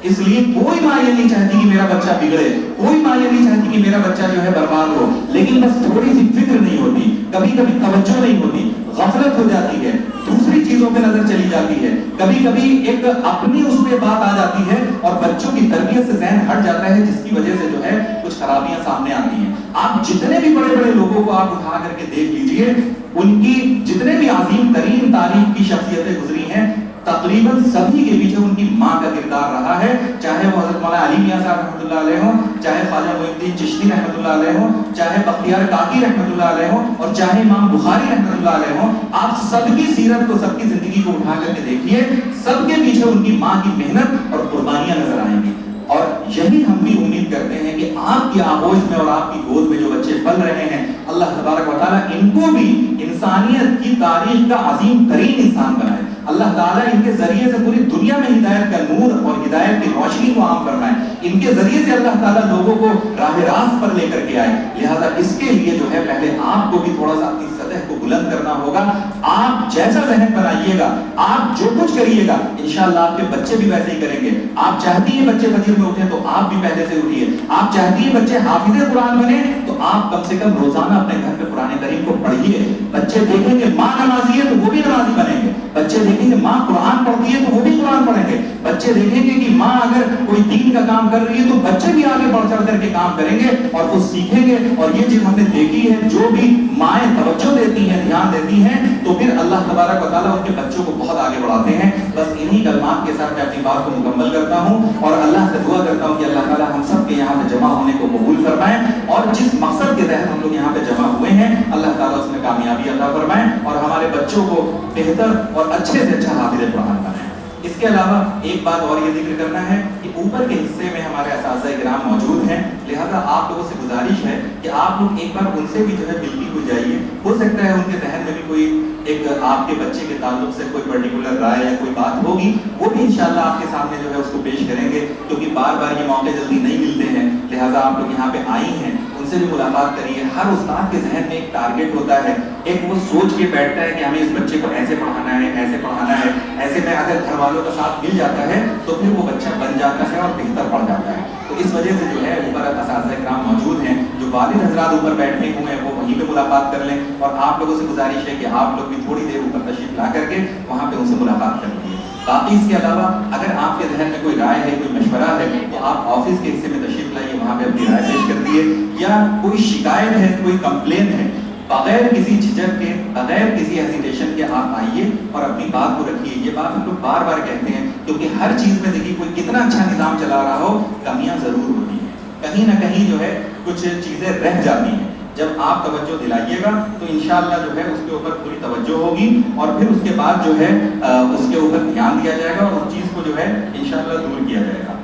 اس لیے کوئی ماں یہ نہیں چاہتی کہ میرا بچہ بگڑے، کوئی ماں یہ نہیں چاہتی کہ میرا بچہ جو ہے برباد ہو، لیکن بس تھوڑی سی فکر نہیں ہوتی، کبھی کبھی توجہ نہیں ہوتی، غفلت ہو جاتی ہے، دوسری چیزوں پہ نظر چلی جاتی ہے، کبھی کبھی ایک اپنی اس پہ بات آ جاتی ہے اور بچوں کی تربیت سے ذہن ہٹ جاتا ہے، جس کی وجہ سے جو ہے کچھ خرابیاں سامنے آتی ہیں۔ آپ جتنے بھی بڑے بڑے لوگوں کو آپ اٹھا کر کے دیکھ لیجئے، ان کی جتنے بھی عظیم ترین تاریخ کی شخصیتیں گزری ہیں، تقریباً سبھی کے پیچھے ان کی ماں کا کردار رہا ہے، چاہے وہ حضرت مولانا علی میاں صاحب رحمۃ اللہ علیہ ہوں، چاہے خواجہ معین الدین چشتی رحمۃ اللہ علیہ ہوں، چاہے بختیار کاکی رحمۃ اللہ علیہ ہوں، اور چاہے امام بخاری رحمۃ اللہ علیہ ہوں۔ آپ سب کی سیرت کو، سب کی زندگی کو اٹھا کر کے دیکھیے، سب کے پیچھے ان کی ماں کی محنت اور قربانیاں نظر آئیں گی۔ اور یہی ہم بھی امید کرتے ہیں کہ آپ کی آغوش میں اور آپ کی گود میں جو بچے پل رہے ہیں، اللہ تبارک و تعالیٰ ان کو بھی انسانیت کی تاریخ کا عظیم ترین انسان بنائے، اللہ تعالیٰ ان کے ذریعے سے پوری دنیا میں ہدایت کا نور اور ہدایت کی روشنی کو عام فرمائے، ان کے ذریعے سے اللہ تعالیٰ لوگوں کو راہ راست پر لے کر کے آئے۔ لہذا اس کے لیے جو ہے پہلے آپ کو بھی تھوڑا سا اپنی سطح کو بلند کرنا ہوگا۔ آپ جیسا ذہن بنائیے گا، آپ جو کچھ کریے گا، انشاءاللہ آپ کے بچے بھی ویسے ہی کریں گے۔ آپ چاہتی ہیں بچے فجر میں اٹھیں تو آپ بھی پہلے سے اٹھیے، آپ چاہتی ہیں بچے حافظ قرآن بنے تو آپ کم سے کم روزانہ اپنے گھر میں قرآن کریم کو پڑھیے۔ بچے دیکھیں گے ماں نمازی ہے تو وہ بھی نمازی بنیں گے، بچے دیکھیں گے ماں قرآن پڑھتی ہے تو وہ بھی قرآن پڑھیں گے، بچے دیکھیں گے کہ ماں اگر کوئی دین کا کام کر رہی ہے تو بچے بھی آگے بڑھ چڑھ کر کے کام کریں گے اور وہ سیکھیں گے۔ اور یہ چیز ہم نے دیکھی ہے، جو بھی مائیں توجہ دیتی ہیں، دھیان دیتی ہیں، تو پھر اللہ تبارک و تعالیٰ ان کے بچوں کو بہت آگے بڑھاتے ہیں۔ بس انہی کلمات کے ساتھ میں اپنی بات کو مکمل کرتا ہوں اور اللہ سے دعا کرتا ہوں کہ اللہ تعالیٰ ہم سب کے یہاں پہ جمع ہونے کو قبول فرمائے، اور جس مقصد کے تحت ہم لوگ یہاں پہ جمع ہوئے ہیں اللہ تعالیٰ اس میں کامیابی عطا فرمائے اور ہمارے بچوں کو بہتر اور اچھے سے اچھا حافظ قرآن بنائے۔ اس کے علاوہ ایک بات اور یہ ذکر کرنا ہے کہ اوپر کے حصے میں ہمارے اساتذہ کرام موجود ہیں، لہذا آپ لوگوں سے گزارش ہے کہ آپ لوگ ایک بار ان سے بھی جو ہے ملتی ہو جائیے، ہو سکتا ہے ان کے ذہن میں بھی کوئی ایک آپ کے بچے کے تعلق سے کوئی پرٹیکولر رائے یا کوئی بات ہوگی، وہ بھی انشاءاللہ آپ کے سامنے جو ہے اس کو پیش کریں گے، کیونکہ بار بار یہ موقع جلدی نہیں ملتے ہیں، لہذا آپ لوگ یہاں پہ آئی ہیں، ان سے بھی ملاقات کریے۔ ہر استاد کے ذہن میں ایک ٹارگٹ ہوتا ہے، ایک وہ سوچ کے بیٹھتا ہے کہ ہمیں اس بچے کو ایسے پڑھانا ہے، ایسے پڑھانا ہے، ایسے میں اگر گھر والوں کا ساتھ مل جاتا ہے تو پھر وہ بچہ بن جاتا ہے اور بہتر پڑھ جاتا ہے۔ تو اس وجہ سے جو ہے اوپر اساتذہ کرام موجود ہیں، جو والد حضرات اوپر بیٹھے ہوئے ہیں وہ وہیں پہ ملاقات کر لیں، اور آپ لوگوں سے گزارش ہے کہ آپ لوگ بھی تھوڑی دیر اوپر تشریف لا کر کے وہاں پہ ان سے ملاقات کر لیجیے۔ باقی اس کے علاوہ اگر آپ کے ذہن میں کوئی رائے ہے، کوئی مشورہ ہے، تو آپ آفس کے حصے میں تشریف لائیے، وہاں پہ اپنی رائے پیش کر دیے، یا کوئی شکایت ہے، کوئی کمپلین ہے، بغیر کسی جھجک کے، بغیر کسی ہیزیٹیشن کے آپ آئیے اور اپنی بات کو رکھیے۔ یہ بات ہم لوگ بار بار کہتے ہیں، کیونکہ ہر چیز میں دیکھیے کوئی کتنا اچھا نظام چلا رہا ہو، کمیاں ضرور ہوتی ہیں، کہیں نہ کہیں جو ہے کچھ چیزیں رہ جاتی ہیں۔ جب آپ توجہ دلائیے گا تو انشاءاللہ جو ہے اس کے اوپر پوری توجہ ہوگی، اور پھر اس کے بعد جو ہے اس کے اوپر دھیان دیا جائے گا اور اس چیز کو جو ہے انشاءاللہ دور کیا جائے گا۔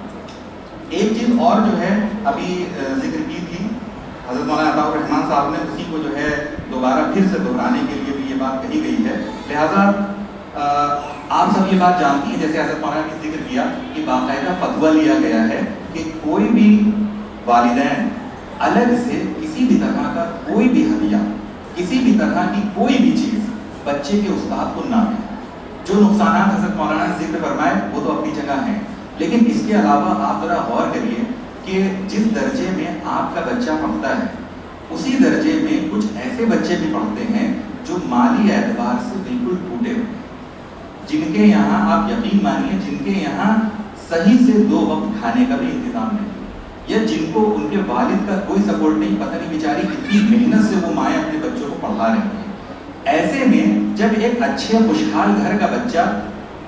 ایک چیز اور جو ہے ابھی ذکر کی تھی حضرت مولانا عطاء الرحمن صاحب نے، اسی کو جو ہے دوبارہ پھر سے دہرانے کے لیے بھی یہ بات کہی گئی ہے، لہٰذا آپ سب یہ بات جانتی ہیں، جیسے حضرت مولانا نے ذکر کیا کہ باقاعدہ فتویٰ لیا گیا ہے کہ کوئی بھی والدین الگ سے کسی بھی طرح کا کوئی بھی ہدیہ، کسی بھی طرح کی کوئی بھی چیز بچے کے استاد کو نہ دیں۔ جو نقصانات حضرت مولانا نے ذکر فرمائے وہ تو اپنی جگہ ہیں، لیکن اس کے علاوہ آپ ذرا غور کریے کہ جس درجے میں آپ کا بچہ پڑھتا ہے اسی درجے میں کچھ ایسے بچے بھی پڑھتے ہیں جو مالی اعتبار سے بالکل ٹوٹے ہوئے، جن کے یہاں آپ یقین مانیے، جن کے یہاں صحیح سے 2 وقت کھانے کا بھی انتظام نہیں، یا جن کو ان کے والد کا کوئی سپورٹ نہیں، پتہ نہیں بیچاری کتنی محنت سے وہ مائیں اپنے بچوں کو پڑھا رہی ہیں۔ ایسے میں جب ایک اچھے خوشحال گھر کا بچہ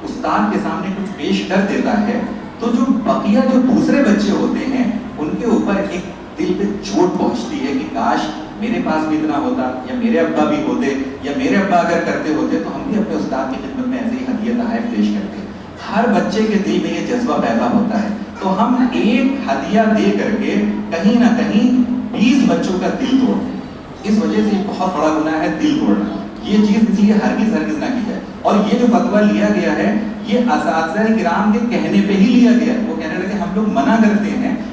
استاد کے سامنے کچھ پیش کر دیتا ہے تو جو بقیہ جو دوسرے بچے ہوتے ہیں ان کے اوپر ایک دل پہ چوٹ پہنچتی ہے کہ کاش میرے پاس بھی اتنا ہوتا، یا میرے ابا بھی ہوتے، یا میرے ابا اگر کرتے ہوتے تو ہم بھی اپنے استاد کی خدمت میں ایسے ہی ہدیہ تحائف پیش کرتے۔ ہر بچے کے دل میں یہ جذبہ پیدا ہوتا ہے، تو ہم ایک ہدیہ دے کر کے کہیں نہ کہیں 20 بچوں کا دل توڑتے ہیں۔ اس وجہ سے بہت بڑا گناہ ہے دل توڑنا، یہ چیز اسی لیے ہرگز نہ کی جائے۔ اور یہ جو فتویٰ لیا گیا ہے یہ اساتذہ کرام کے کہنے پہ ہی لیا گیا ہے، وہ کہنے لگے ہم لوگ منع کرتے ہیں